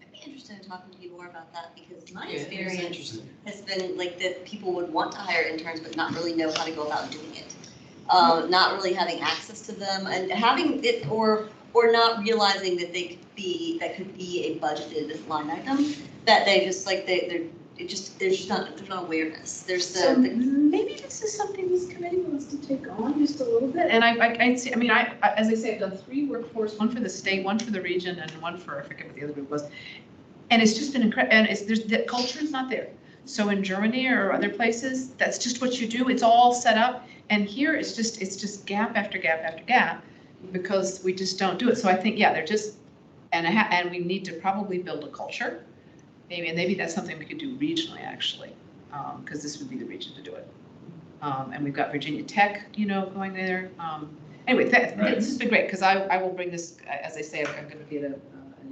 H: I'd be interested in talking to you more about that, because my
I: Yeah, it is
H: experience
I: interesting.
H: has been like that people would want to hire interns but not really know how to go about doing it. Not really having access to them and having it, or not realizing that that could be a budgeted line item, that they just like, there's no awareness.
F: So maybe this is something this committee wants to take on just a little bit. And I see, as I say, I've done 3 workforce, 1 for the state, 1 for the region, and 1 for, I forget what the other group was. And it's just been incredible, and the culture is not there. So in Germany or other places, that's just what you do. It's all set up. And here it's just gap after gap after gap, because we just don't do it. So I think, yeah, they're just, and we need to probably build a culture. Maybe that's something we could do regionally, actually, because this would be the region to do it. And we've got Virginia Tech, going there. Anyway, this has been great, because I will bring this, as I say, I'm going to be at an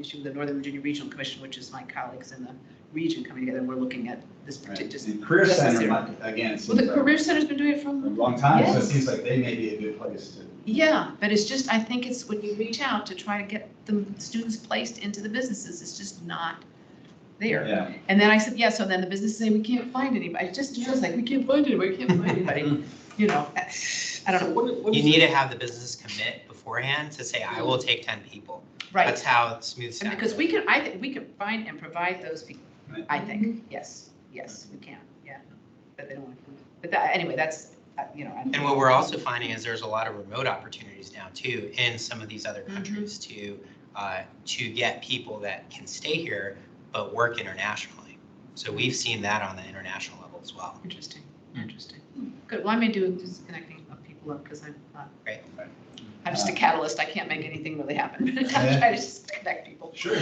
F: issue with the Northern Virginia Regional Commission, which is my colleagues in the region coming together, and we're looking at this particular.
C: The Career Center, again.
F: Well, the Career Center's been doing it for
C: a long time, so it
F: yes.
C: seems like they may be a good place to.
F: Yeah, but it's just, I think it's when you reach out to try to get the students placed into the businesses, it's just not there.
C: Yeah.
F: And then I said, yeah, so then the businesses say, we can't find anybody. It just feels like we can't find anybody, I don't know.
J: You need to have the business commit beforehand to say, I will take 10 people.
F: Right.
J: That's how smooth
F: And
J: staff.
F: because I think we can find and provide those people, I think, yes, we can, yeah. But they don't want to, but that, anyway, that's,
J: And what we're also finding is there's a lot of remote opportunities now too, in some of these other countries to get people that can stay here, but work internationally. So we've seen that on the international level as well.
F: Interesting. Good, well, I may do just connecting people up, because I'm not.
J: Great.
F: I'm just a catalyst, I can't make anything really happen. I'm trying to just connect people.
C: Sure.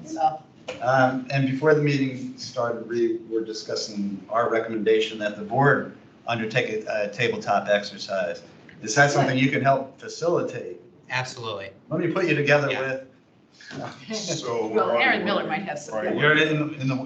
F: So,
C: And before the meeting started, we were discussing our recommendation that the board undertake a tabletop exercise. Is that something you can help facilitate?
J: Absolutely.
C: Let me put you together with.
B: So.
F: well, Aaron Miller might have some.
B: Right.
C: You're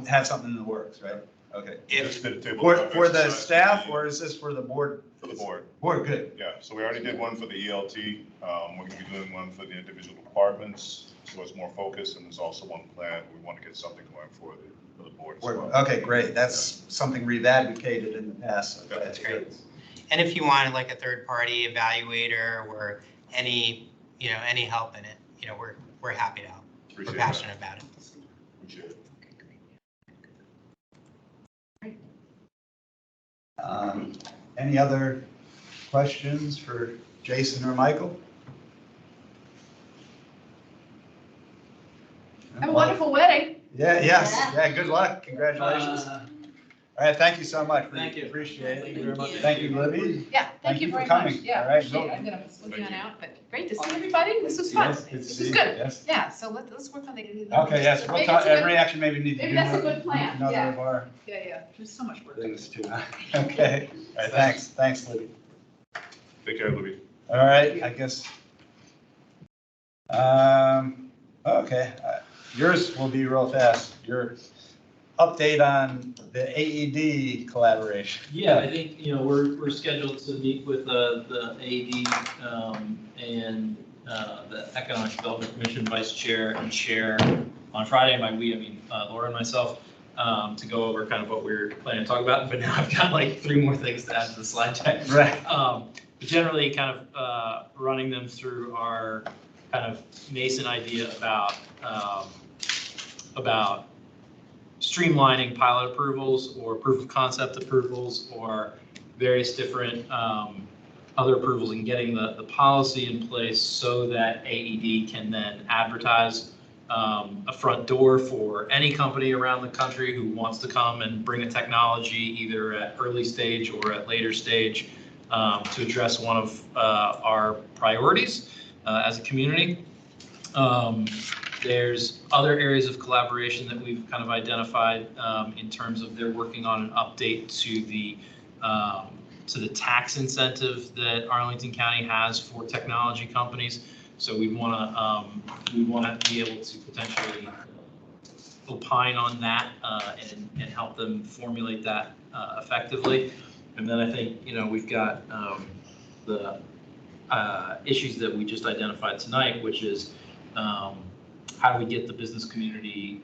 C: have something in the works, right? Okay.
B: Just did a tabletop
C: For the
B: exercise
C: staff, or is this for the board?
B: For the board.
C: Board, good.
B: Yeah, so we already did one for the ELT. We're gonna be doing one for the individual departments, so it's more focused, and there's also one plan. We want to get something going for the board as well.
C: Okay, great. That's something we've advocated in the past. So
J: That's great. And if you wanted like a third-party evaluator or any help in it, we're happy to help.
B: Appreciate
J: We're
B: that.
J: passionate about it.
B: Appreciate it.
C: Any other questions for Jason or Michael?
F: Have a wonderful wedding.
C: Yeah, yes, yeah, good luck, congratulations. All right, thank you so much.
K: Thank you.
C: Appreciate it.
H: Thank you very much.
C: Thank you, Libby.
F: Yeah,
C: Thank
F: thank
C: you
F: you
C: for
F: very
C: coming.
F: much. Yeah,
C: All right,
F: appreciate it.
C: no-
F: I'm gonna flip you on
B: Thank you.
F: out, but great to see everybody. This was
C: Yes,
F: fun.
C: good to
F: This
C: see
F: is
C: you.
F: good.
C: Yes.
F: Yeah, so let's work on the.
C: Okay, yes, we'll
F: maybe
C: talk,
F: it's a good-
C: every action maybe need to
F: maybe
C: do.
F: that's a good plan,
C: Another
F: yeah.
C: of our
F: Yeah, there's so much work.
C: things too. Okay, all right, thanks, Libby.
B: Take care, Louis.
C: All right, I guess. Okay, yours will be real fast. Your update on the AED collaboration.
K: Yeah, I think, we're scheduled to meet with the AED and the Economic Development Commission Vice Chair and Chair on Friday. By we, I mean Laura and myself, to go over kind of what we're planning to talk about. But now I've got like 3 more things to add to the slide deck.
C: Right.
K: Generally kind of running them through our kind of nascent idea about streamlining pilot approvals or proof of concept approvals or various different other approvals and getting the policy in place so that AED can then advertise a front door for any company around the country who wants to come and bring a technology either at early stage or at later stage to address one of our priorities as a community. There's other areas of collaboration that we've kind of identified in terms of they're working on an update to the tax incentive that Arlington County has for technology companies. So we want to be able to potentially opine on that and help them formulate that effectively. And then I think we've got the issues that we just identified tonight, which is how do we get the business community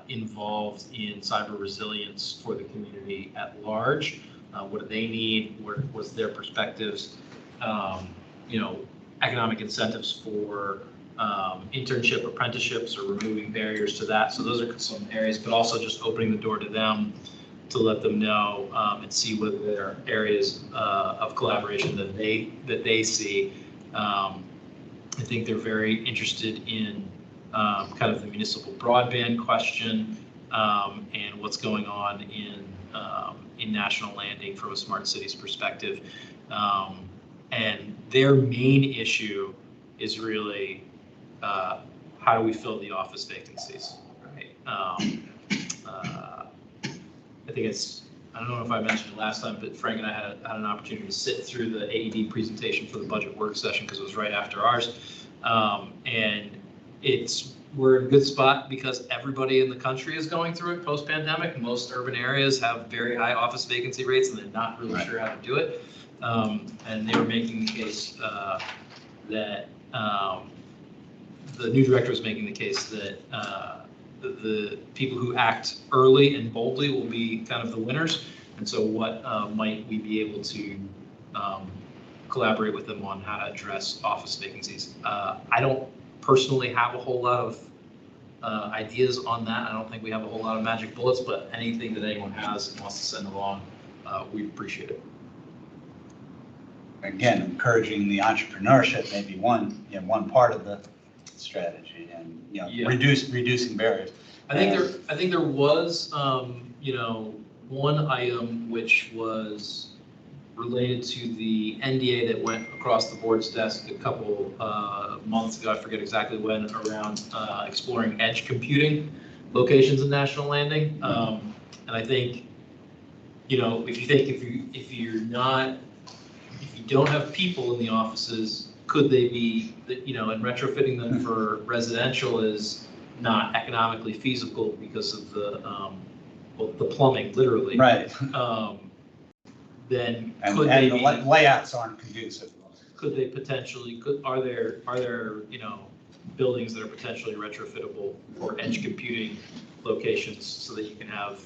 K: involved in cyber resilience for the community at large? What do they need? What's their perspectives? Economic incentives for internship apprenticeships or removing barriers to that. So those are some areas, but also just opening the door to them to let them know and see whether there are areas of collaboration that they see. I think they're very interested in kind of the municipal broadband question and what's going on in national landing from a smart cities perspective. And their main issue is really how do we fill the office vacancies, right? I think I don't know if I mentioned it last time, but Frank and I had an opportunity to sit through the AED presentation for the budget work session because it was right after ours. And we're in a good spot because everybody in the country is going through it post-pandemic. Most urban areas have very high office vacancy rates and they're not really sure how to do it. And they were making the case that the new director was making the case that the people who act early and boldly will be kind of the winners. And so what might we be able to collaborate with them on how to address office vacancies? I don't personally have a whole lot of ideas on that. I don't think we have a whole lot of magic bullets, but anything that anyone has and wants to send along, we appreciate it.
C: Again, encouraging the entrepreneurship may be one part of the strategy, and reducing barriers.
K: I think there was one item which was related to the NDA that went across the board's desk a couple months ago. I forget exactly when, around exploring edge computing locations in national landing. And I think if you don't have people in the offices, could they be, and retrofitting them for residential is not economically feasible because of the plumbing, literally.
C: Right.
K: Then
C: And
K: could
C: the
K: they
C: layouts aren't conducive.
K: could they potentially, are there buildings that are potentially retrofittable for edge computing locations so that you can have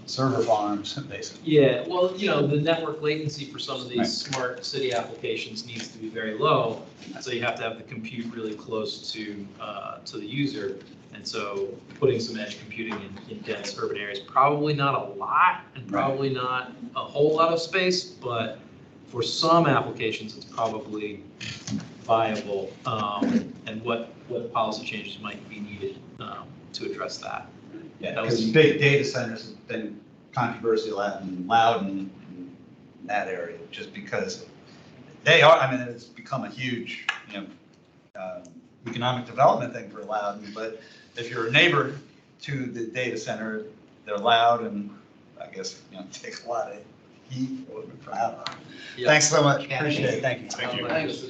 C: server farms, basically.
K: Yeah, well, the network latency for some of these smart city applications needs to be very low, so you have to have the compute really close to the user. And so putting some edge computing in dense urban areas, probably not a lot and probably not a whole lot of space, but for some applications, it's probably viable. And what policy changes might be needed to address that.
C: Yeah, because big data centers have been controversial in Loudon, in that area, just because they are, I mean, it's become a huge, economic development thing for Loudon, but if you're a neighbor to the data center, they're loud and I guess, take a lot of heat. I don't know.
K: Yeah.
C: Thanks so much.
J: Yeah.
C: Appreciate it. Thank you.
B: Thank you.
K: Thanks.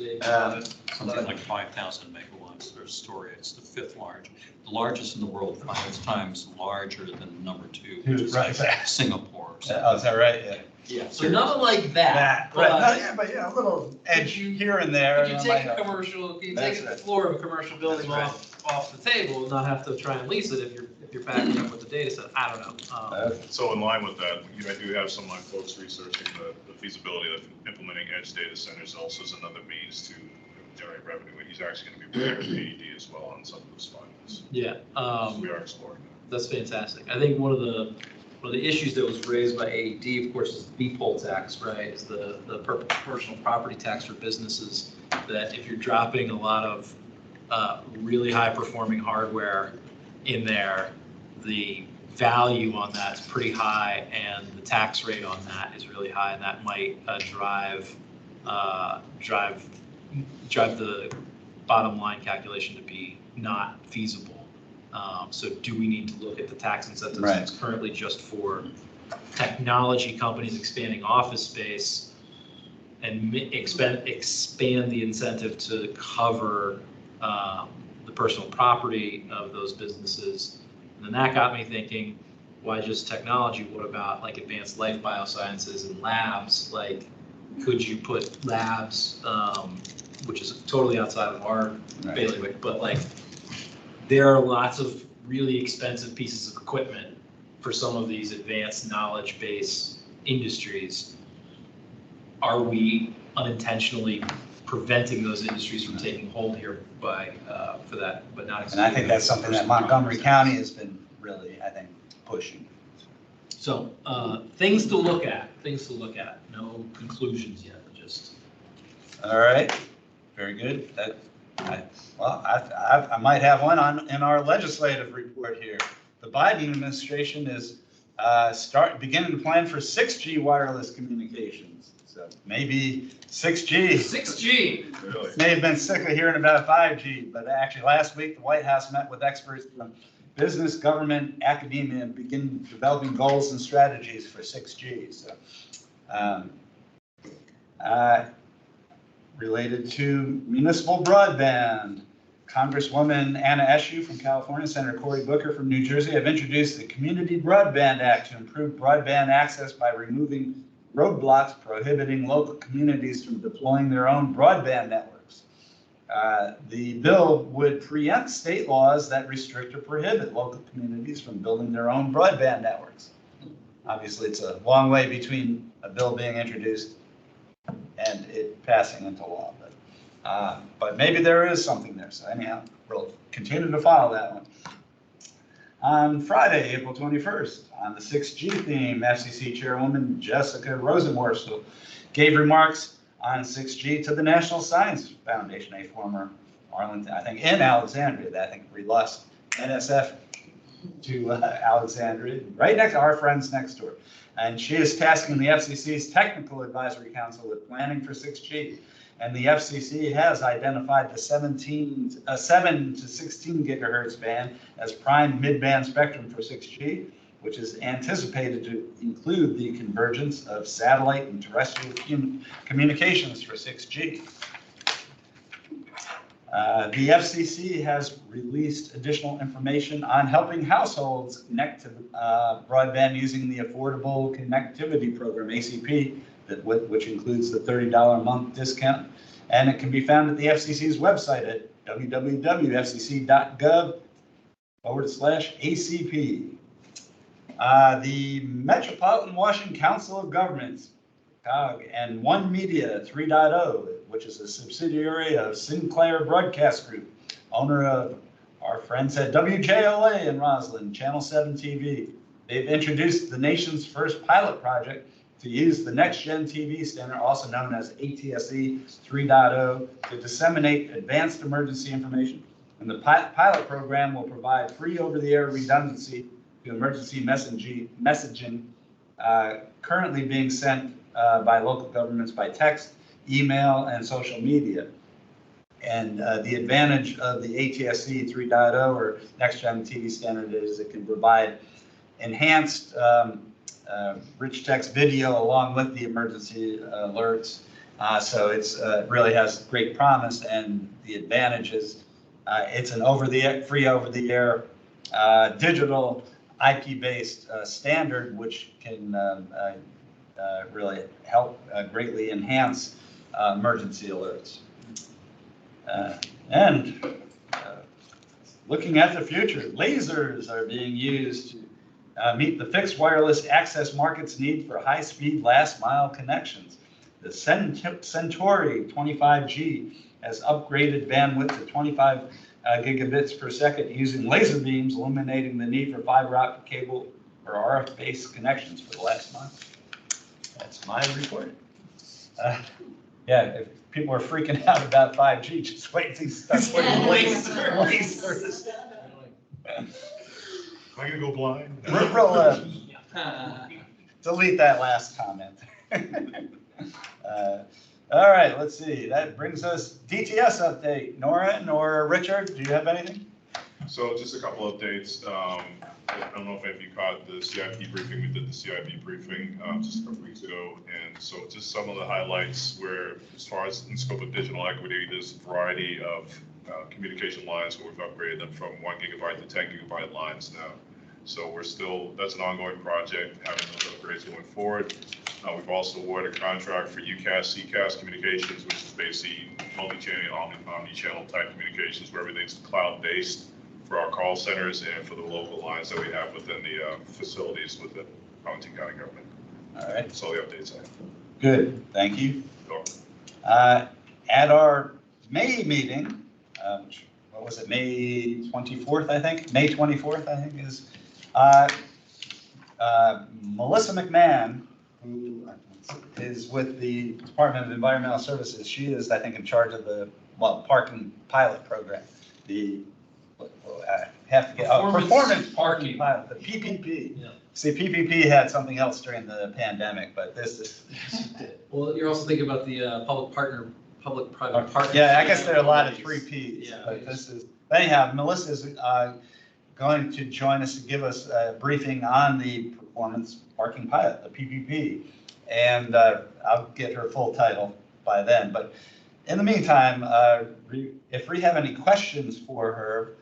L: Something like 5,000 megawatts for storage. It's the fifth largest, the largest in the world, 5 times larger than number 2, which is
C: Right.
L: Singapore.
C: Oh, is that right? Yeah.
K: Yeah, so nothing like that.
C: Right.
K: but-
C: No, yeah, but a little edge here and there.
K: Could you take a commercial, could you
C: That's
K: take the
C: right.
K: floor of a commercial building
C: That's
K: off the table and not have to try and lease it if you're backing up with the data set? I don't know.
B: So in line with that, I do have some of my folks researching the feasibility of implementing edge data centers also as another means to generate revenue. He's actually going to be working with AED as well on some of those findings.
K: Yeah,
B: We are exploring that.
K: that's fantastic. I think one of the issues that was raised by AED, of course, is the BPOL tax, right? Is the personal property tax for businesses, that if you're dropping a lot of really high performing hardware in there, the value on that's pretty high and the tax rate on that is really high, and that might drive the bottom line calculation to be not feasible. So do we need to look at the tax incentives
C: Right.
K: that's currently just for technology companies expanding office space and expand the incentive to cover the personal property of those businesses? And then that got me thinking, why just technology? What about like advanced life biosciences and labs? Like, could you put labs, which is totally outside of our bailiwick, but like, there are lots of really expensive pieces of equipment for some of these advanced knowledge-based industries. Are we unintentionally preventing those industries from taking hold here by, for that, but not?
C: And I think that's something that Montgomery County has been really, I think, pushing.
K: So, things to look at, no conclusions yet, just.
C: All right, very good. I might have one in our legislative report here. The Biden administration is beginning to plan for 6G wireless communications. So maybe 6G.
K: 6G.
B: Really?
C: May have been sick of hearing about 5G, but actually last week the White House met with experts from business, government, academia, and begin developing goals and strategies for 6G. So, related to municipal broadband, Congresswoman Anna Eshoo from California, Senator Cory Booker from New Jersey have introduced the Community Broadband Act to improve broadband access by removing roadblocks prohibiting local communities from deploying their own broadband networks. The bill would preempt state laws that restrict or prohibit local communities from building their own broadband networks. Obviously, it's a long way between a bill being introduced and it passing into law, but maybe there is something there. So anyhow, we'll continue to follow that one. On Friday, April 21st, on the 6G theme, FCC Chairwoman Jessica Rosenworcel gave remarks on 6G to the National Science Foundation, a former Arlington, I think in Alexandria, that I think we lost NSF to Alexandria, right next to our friends next door. And she is tasking the FCC's Technical Advisory Council with planning for 6G. And the FCC has identified the 7 to 16 gigahertz band as prime mid-band spectrum for 6G, which is anticipated to include the convergence of satellite and terrestrial communications for 6G. The FCC has released additional information on helping households connect to broadband using the Affordable Connectivity Program, ACP, which includes the $30 a month discount. And it can be found at the FCC's website at www.fcc.gov/ACP. The Metropolitan Washington Council of Governments, COG, and One Media 3.0, which is a subsidiary of Sinclair Broadcast Group, owner of our friends at WJLA in Roslyn, Channel 7 TV. They've introduced the nation's first pilot project to use the Next Gen TV standard, also known as ATSC 3.0, to disseminate advanced emergency information. And the pilot program will provide free over-the-air redundancy to emergency messaging currently being sent by local governments by text, email, and social media. And the advantage of the ATSC 3.0 or Next Gen TV standard is it can provide enhanced rich text video along with the emergency alerts. So it's really has great promise, and the advantage is it's an free over-the-air digital IP-based standard, which can really help greatly enhance emergency alerts. And looking at the future, lasers are being used to meet the fixed wireless access market's need for high-speed last-mile connections. The Centauri 25G has upgraded bandwidth to 25 gigabits per second using laser beams, eliminating the need for fiber optic cable or RF-based connections for the last mile. That's my report. Yeah, if people are freaking out about 5G, just wait till you start putting lasers.
B: Am I gonna go blind?
C: Delete that last comment. All right, let's see. That brings us DTS update. Nora, Richard, do you have anything?
B: So just a couple updates. I don't know if any of you caught the CIP briefing. We did the CIP briefing just a couple weeks ago. And so just some of the highlights where, as far as in scope of digital equity, there's a variety of communication lines where we've upgraded them from 1 gigabyte to 10 gigabyte lines now. So that's an ongoing project, having those upgrades going forward. We've also awarded a contract for UCAS, CCAS communications, which is basically multi-channel, omni-channel type communications where everything's cloud-based for our call centers and for the local lines that we have within the facilities with the Arlington County government.
C: All right.
B: That's all the updates I have.
C: Good, thank you.
B: Sure.
C: At our May meeting, what was it, May 24th, I think? May 24th, I think is Melissa McMahon, who is with the Department of Environmental Services. She is, I think, in charge of the parking pilot program. I have to get performance parking pilot, the PPP. Yeah. See, PPP had something else during the pandemic, but this is.
K: Well, you're also thinking about the public-private partnership.
C: Yeah, I guess there are a lot of 3 Ps.
K: Yeah,
C: but this is. Anyhow, Melissa is going to join us to give us a briefing on the performance parking pilot, the PPP. And I'll get her full title by then. But in the meantime, if we have any questions for her,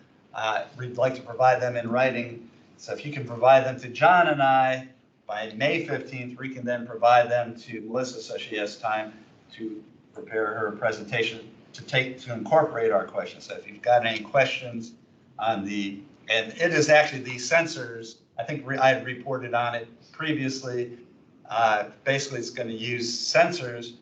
C: we'd like to provide them in writing. So if you can provide them to John and I by May 15th, we can then provide them to Melissa so she has time to prepare her presentation to incorporate our questions. So if you've got any questions on and it is actually these sensors, I think I had reported on it previously. Basically, it's going to use sensors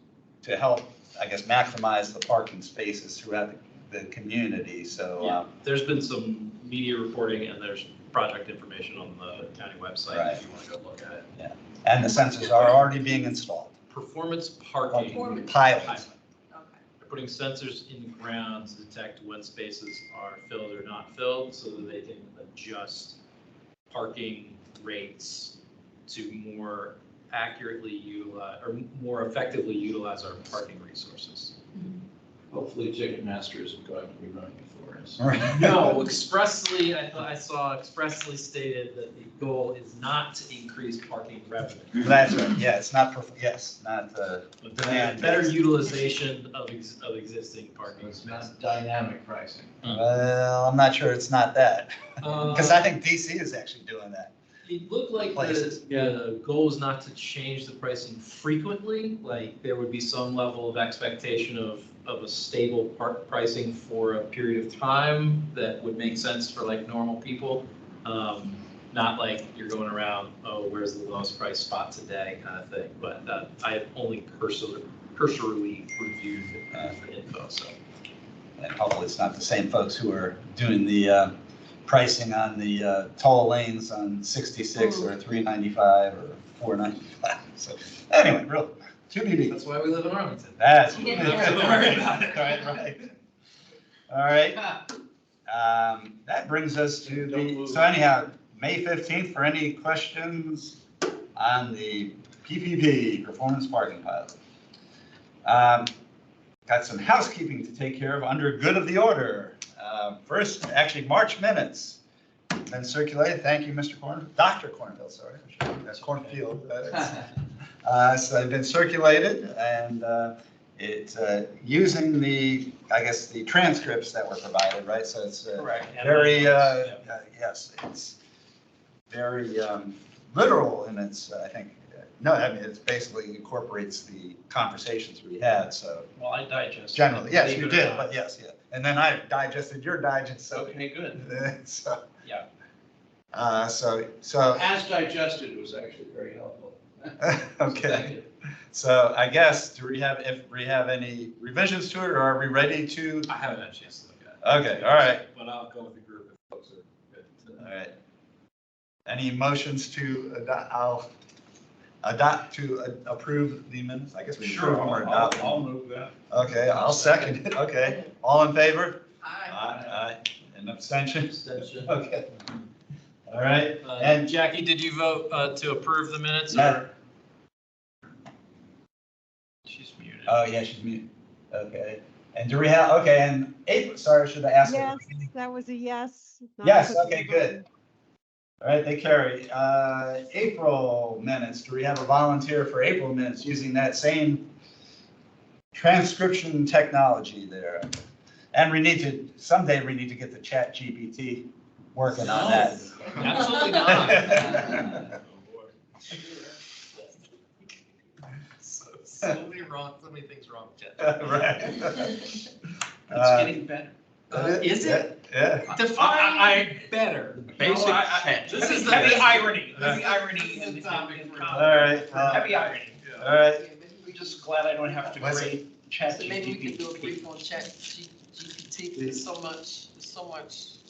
C: to help, I guess, maximize the parking spaces throughout the community. So
K: there's been some media reporting and there's project information on the county website if you want to go look at it.
C: Yeah, and the sensors are already being installed.
K: Performance parking
C: pilot.
K: They're putting sensors in the ground to detect when spaces are filled or not filled so that they can adjust parking rates to more accurately utilize or more effectively utilize our parking resources.
N: Hopefully Ticketmaster isn't going to be running for us.
K: No, expressly, I saw expressly stated that the goal is not to increase parking revenue.
C: That's right. Yeah, it's not not demand.
K: Better utilization of existing parking.
N: It's not dynamic pricing.
C: Well, I'm not sure it's not that, because I think DC is actually doing that.
K: It looked like the goal is not to change the pricing frequently. Like there would be some level of expectation of a stable pricing for a period of time that would make sense for like normal people. Not like you're going around, oh, where's the lowest price spot today kind of thing. But I have only cursorily reviewed the info. So
C: and hopefully it's not the same folks who are doing the pricing on the toll lanes on 66 or 395 or 495. So anyway, real TBD.
K: That's why we live in Arlington.
C: That's
K: what we don't worry about it.
C: Right. All right. That brings us to so anyhow, May 15th for any questions on the PPP, Performance Parking Pilot. Got some housekeeping to take care of under good of the order. First, actually, March minutes been circulated. Thank you, Mr. Dr. Cornfield, sorry. That's Cornfield. So they've been circulated, and it's using the, I guess, the transcripts that were provided, right? So it's
K: Correct.
C: very, yes, it's very literal in its, I think, no, I mean, it basically incorporates the conversations we had, so.
K: Well, I digest.
C: Generally, yes,
K: believe
C: you
K: it or
C: did,
K: not.
C: but yes, yeah. And then I digested your digest, so.
K: Okay, good.
C: So,
K: Yeah.
C: so,
N: As digested, it was actually very helpful.
C: okay. So I guess, if we have any revisions to it, or are we ready to?
K: I haven't had a chance to look at it.
C: Okay, all right,
K: But I'll go with the group if folks are good.
C: all right. Any motions to approve the minutes? I guess we approve them or adopt them.
N: I'll move that.
C: Okay, I'll second it. Okay, all in favor?
I: Aye.
C: Aye. And abstention?
N: Abstention.
C: Okay. All right,
K: And Jackie, did you vote to approve the minutes or? She's muted.
C: Oh, yeah, she's muted. Okay. And do we have, okay, and April, sorry, should I ask?
M: Yes, that was a yes. not
C: Yes,
M: a-
C: okay, good. All right, they carry. April minutes, do we have a volunteer for April minutes using that same transcription technology there? And someday we need to get the Chat GPT working on that.
K: Absolutely not. So many things wrong with Chat.
C: Right.
K: It's
N: getting better.
K: Is it?
C: Yeah.
K: Define better.
L: Basic chat.
K: This is the heavy irony. Heavy irony in the topic.
C: All right.
K: Heavy irony.
C: All right.
N: I'm just glad I don't have to
C: What's
N: grade chat
I: So maybe we could do a
N: GPT.
I: brief on chat GPT, there's so much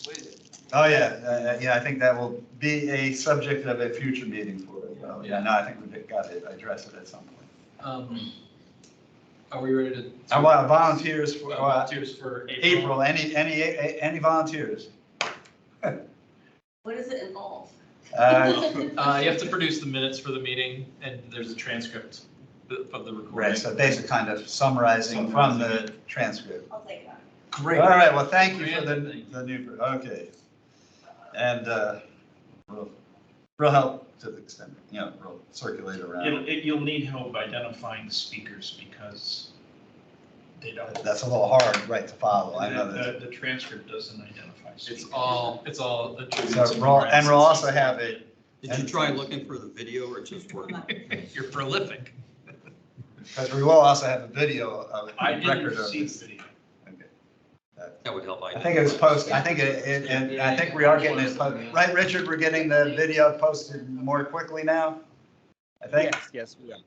I: with it.
C: Oh, yeah, yeah, I think that will be a subject of a future meeting for it. Yeah, no, I think we've got to address it at some point.
K: Are we ready to?
C: I want volunteers for
K: Volunteers for April.
C: April, any volunteers?
H: What does it involve?
K: You have to produce the minutes for the meeting, and there's a transcript of the recording.
C: Right, so basically kind of summarizing from the transcript.
H: I'll take that.
K: Great.
C: All right, well, thank you for
K: Grand.
C: the new, okay. And real help to the extent, real circulate around.
N: You'll need help identifying the speakers because they don't.
C: That's a little hard, right, to follow, I know that.
N: The transcript doesn't identify speakers.
K: It's all attributed
C: So
K: to
C: we'll also have it.
L: Did you try looking for the video or just work?
K: You're prolific.
C: Because we will also have a video of
N: I
C: a record
N: didn't
C: of
N: see the
C: this.
N: video.
L: That would help.
C: I think it was posted, I think I think we are getting it, right, Richard, we're getting the video posted more quickly now? I think.
A: Yes, we are.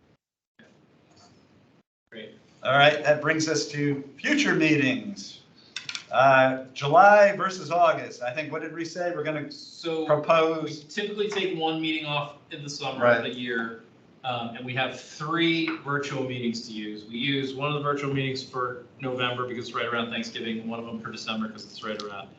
K: Great.
C: All right, that brings us to future meetings. July versus August, I think, what did we say? We're gonna
K: So we
C: propose,
K: typically take one meeting off in the summer
C: Right.
K: of the year. And we have 3 virtual meetings to use. We use one of the virtual meetings for November because it's right around Thanksgiving, one of them for December because it's right around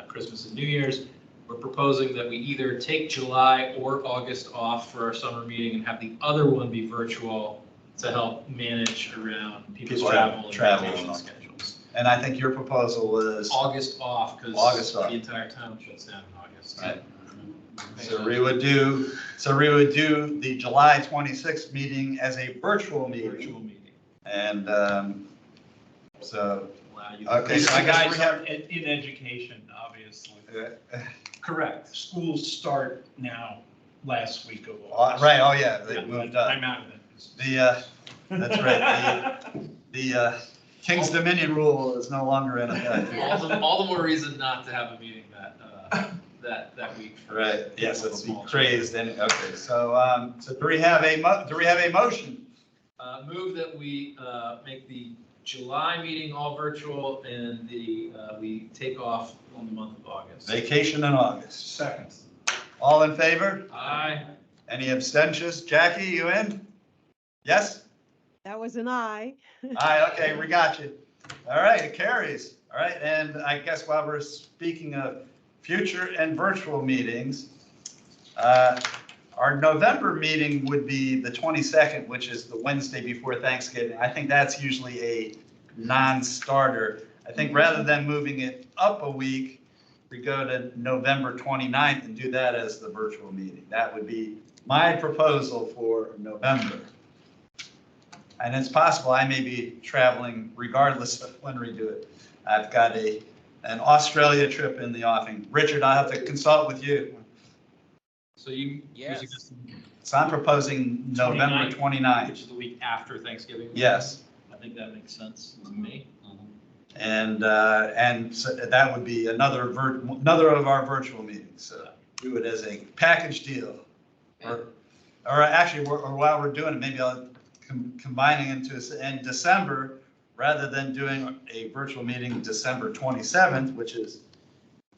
K: Christmas and New Year's. We're proposing that we either take July or August off for our summer meeting and have the other one be virtual to help manage around people's
C: People
K: travel and
C: travel
K: vacation
C: and-
K: schedules.
C: and I think your proposal was,
K: August off because
C: August off.
K: the entire town shuts down in August.
C: Right. so we would do the July 26th meeting as a virtual meeting.
K: Virtual meeting.
C: And so,
K: Allow you
C: okay, so I
N: You
C: guess
N: guys
C: we have.
N: are in education, obviously.
K: Correct.
N: Schools start now, last week of August.
C: Right, oh yeah, they moved up.
N: I'm out of it.
C: That's right, the King's Dominion rule is no longer in effect.
K: All the more reason not to have a meeting that week.
C: Right, yes, let's be crazed, and, okay, so do we have a motion?
K: Move that we make the July meeting all virtual and we take off on the month of August.
C: Vacation in August.
N: Second.
C: All in favor?
K: Aye.
C: Any abstentions? Jackie, you in? Yes?
M: That was an aye.
C: Aye, okay, we got you. All right, it carries. All right, and I guess while we're speaking of future and virtual meetings, Our November meeting would be the 22nd, which is the Wednesday before Thanksgiving. I think that's usually a non-starter. I think rather than moving it up a week, we go to November 29th and do that as the virtual meeting. That would be my proposal for November. And it's possible I may be traveling regardless of when we do it. I've got an Australia trip in the offing. Richard, I'll have to consult with you.
K: So you,
A: Yes.
C: So I'm proposing November 29th.
K: which is the week after Thanksgiving.
C: Yes.
K: I think that makes sense to me.
C: And so that would be another of our virtual meetings. So do it as a package deal. Or actually, or while we're doing it, maybe I'll combining into in December, rather than doing a virtual meeting December 27th, which is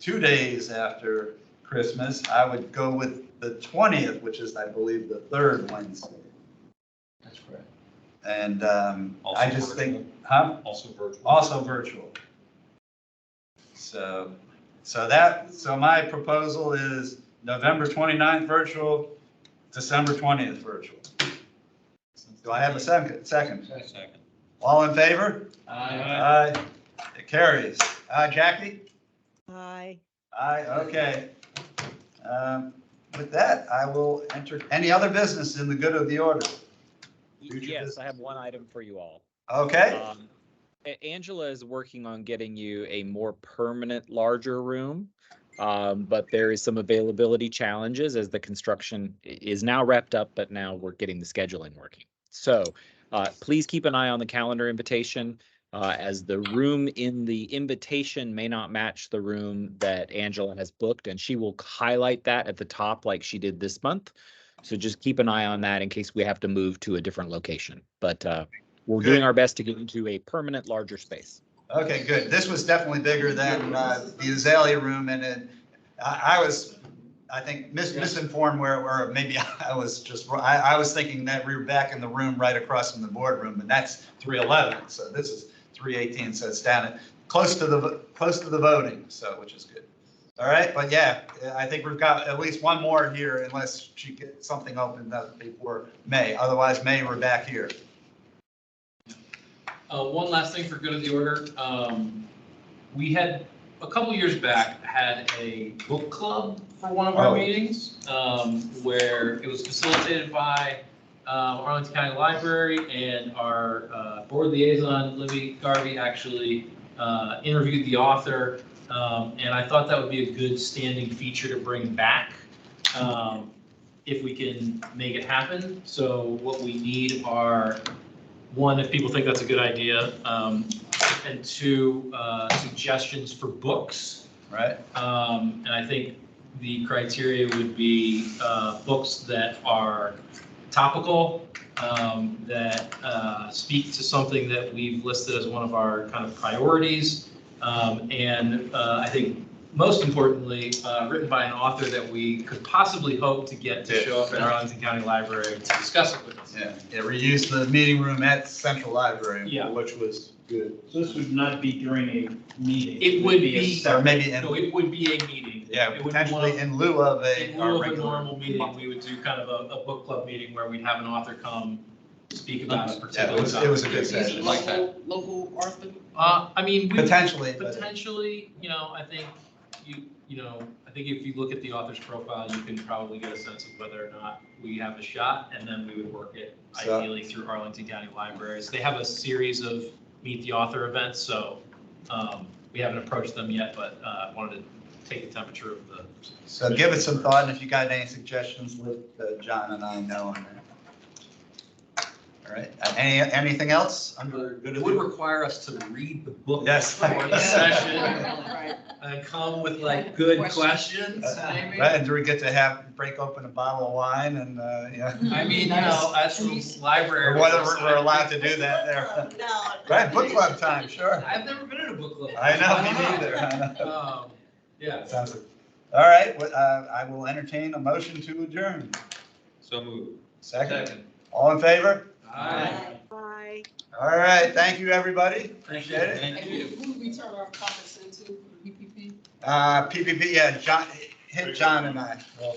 C: 2 days after Christmas, I would go with the 20th, which is, I believe, the third Wednesday.
K: That's correct.
C: And
L: Also
C: I just
L: virtual.
C: think, huh?
L: Also virtual.
C: Also virtual. So my proposal is November 29th virtual, December 20th virtual. Do I have a second? Second. All in favor?
K: Aye.
C: Aye. It carries. Jackie?
M: Aye.
C: Aye, okay. With that, I will enter any other business in the good of the order.
A: Yes, I have one item for you all.
C: Okay,
A: Angela is working on getting you a more permanent, larger room. But there is some availability challenges as the construction is now wrapped up, but now we're getting the scheduling working. So please keep an eye on the calendar invitation, as the room in the invitation may not match the room that Angela has booked, and she will highlight that at the top like she did this month. So just keep an eye on that in case we have to move to a different location. But we're doing our best to get into a permanent, larger space.
C: okay, good. This was definitely bigger than the Azalea room, and I was, I think, misinformed where maybe I was thinking that we were back in the room right across from the boardroom, and that's 311. So this is 318, so it's down close to the voting, so which is good. All right, but yeah, I think we've got at least one more here unless she gets something opened up before May. Otherwise, May, we're back here.
K: One last thing for good of the order. We had, a couple years back, had a book club for one of our meetings, where it was facilitated by Arlington County Library, and our board liaison, Libby Garvey, actually interviewed the author. And I thought that would be a good standing feature to bring back, if we can make it happen. So what we need are, one, if people think that's a good idea, and two, suggestions for books.
C: Right.
K: And I think the criteria would be books that are topical, that speak to something that we've listed as one of our kind of priorities. And I think most importantly, written by an author that we could possibly hope to get to show up at Arlington County Library to discuss it with us.
C: Yeah, we used the meeting room at Central Library,
K: Yeah.
C: which was good.
N: So this would not be during a meeting?
K: It would be,
C: Or maybe in,
K: no, it would be a meeting.
C: yeah,
K: It would be
C: potentially
K: one of-
C: in lieu of
K: In lieu of a
C: regular
K: normal meeting, we would do kind of a book club meeting where we'd have an author come speak about a
C: Yeah,
K: particular
C: it was a
K: topic.
C: good
I: Is it
C: session.
L: Like that.
I: local author?
K: I mean,
C: Potentially, but
K: potentially, I think I think if you look at the author's profile, you can probably get a sense of whether or not we have a shot, and then we would work it
C: So-
K: ideally through Arlington County Libraries. They have a series of Meet the Author events, so we haven't approached them yet, but wanted to take the temperature of the.
C: so give it some thought, and if you got any suggestions, let John and I know on that. All right, anything else under good?
K: It would require us to read the book.
C: Yes.
K: Before the session,
I: Right.
K: and come with like good questions.
I: Maybe.
C: Right, and do we get to break open a bottle of wine and, yeah?
K: I mean, as from library.
C: Or whatever, we're allowed to do that there.
H: No.
C: Right, book club time, sure.
K: I've never been in a book club.
C: I know, me neither, I know.
K: Yeah.
C: Sounds good. All right, I will entertain a motion to adjourn.
L: So moved.
C: Second. All in favor?
K: Aye.
M: Bye.
C: All right, thank you, everybody. Appreciate it.
L: Thank
I: And
L: you.
I: who do we turn our comments into, PPP?
C: PPP, yeah, John, hit John and I. Well,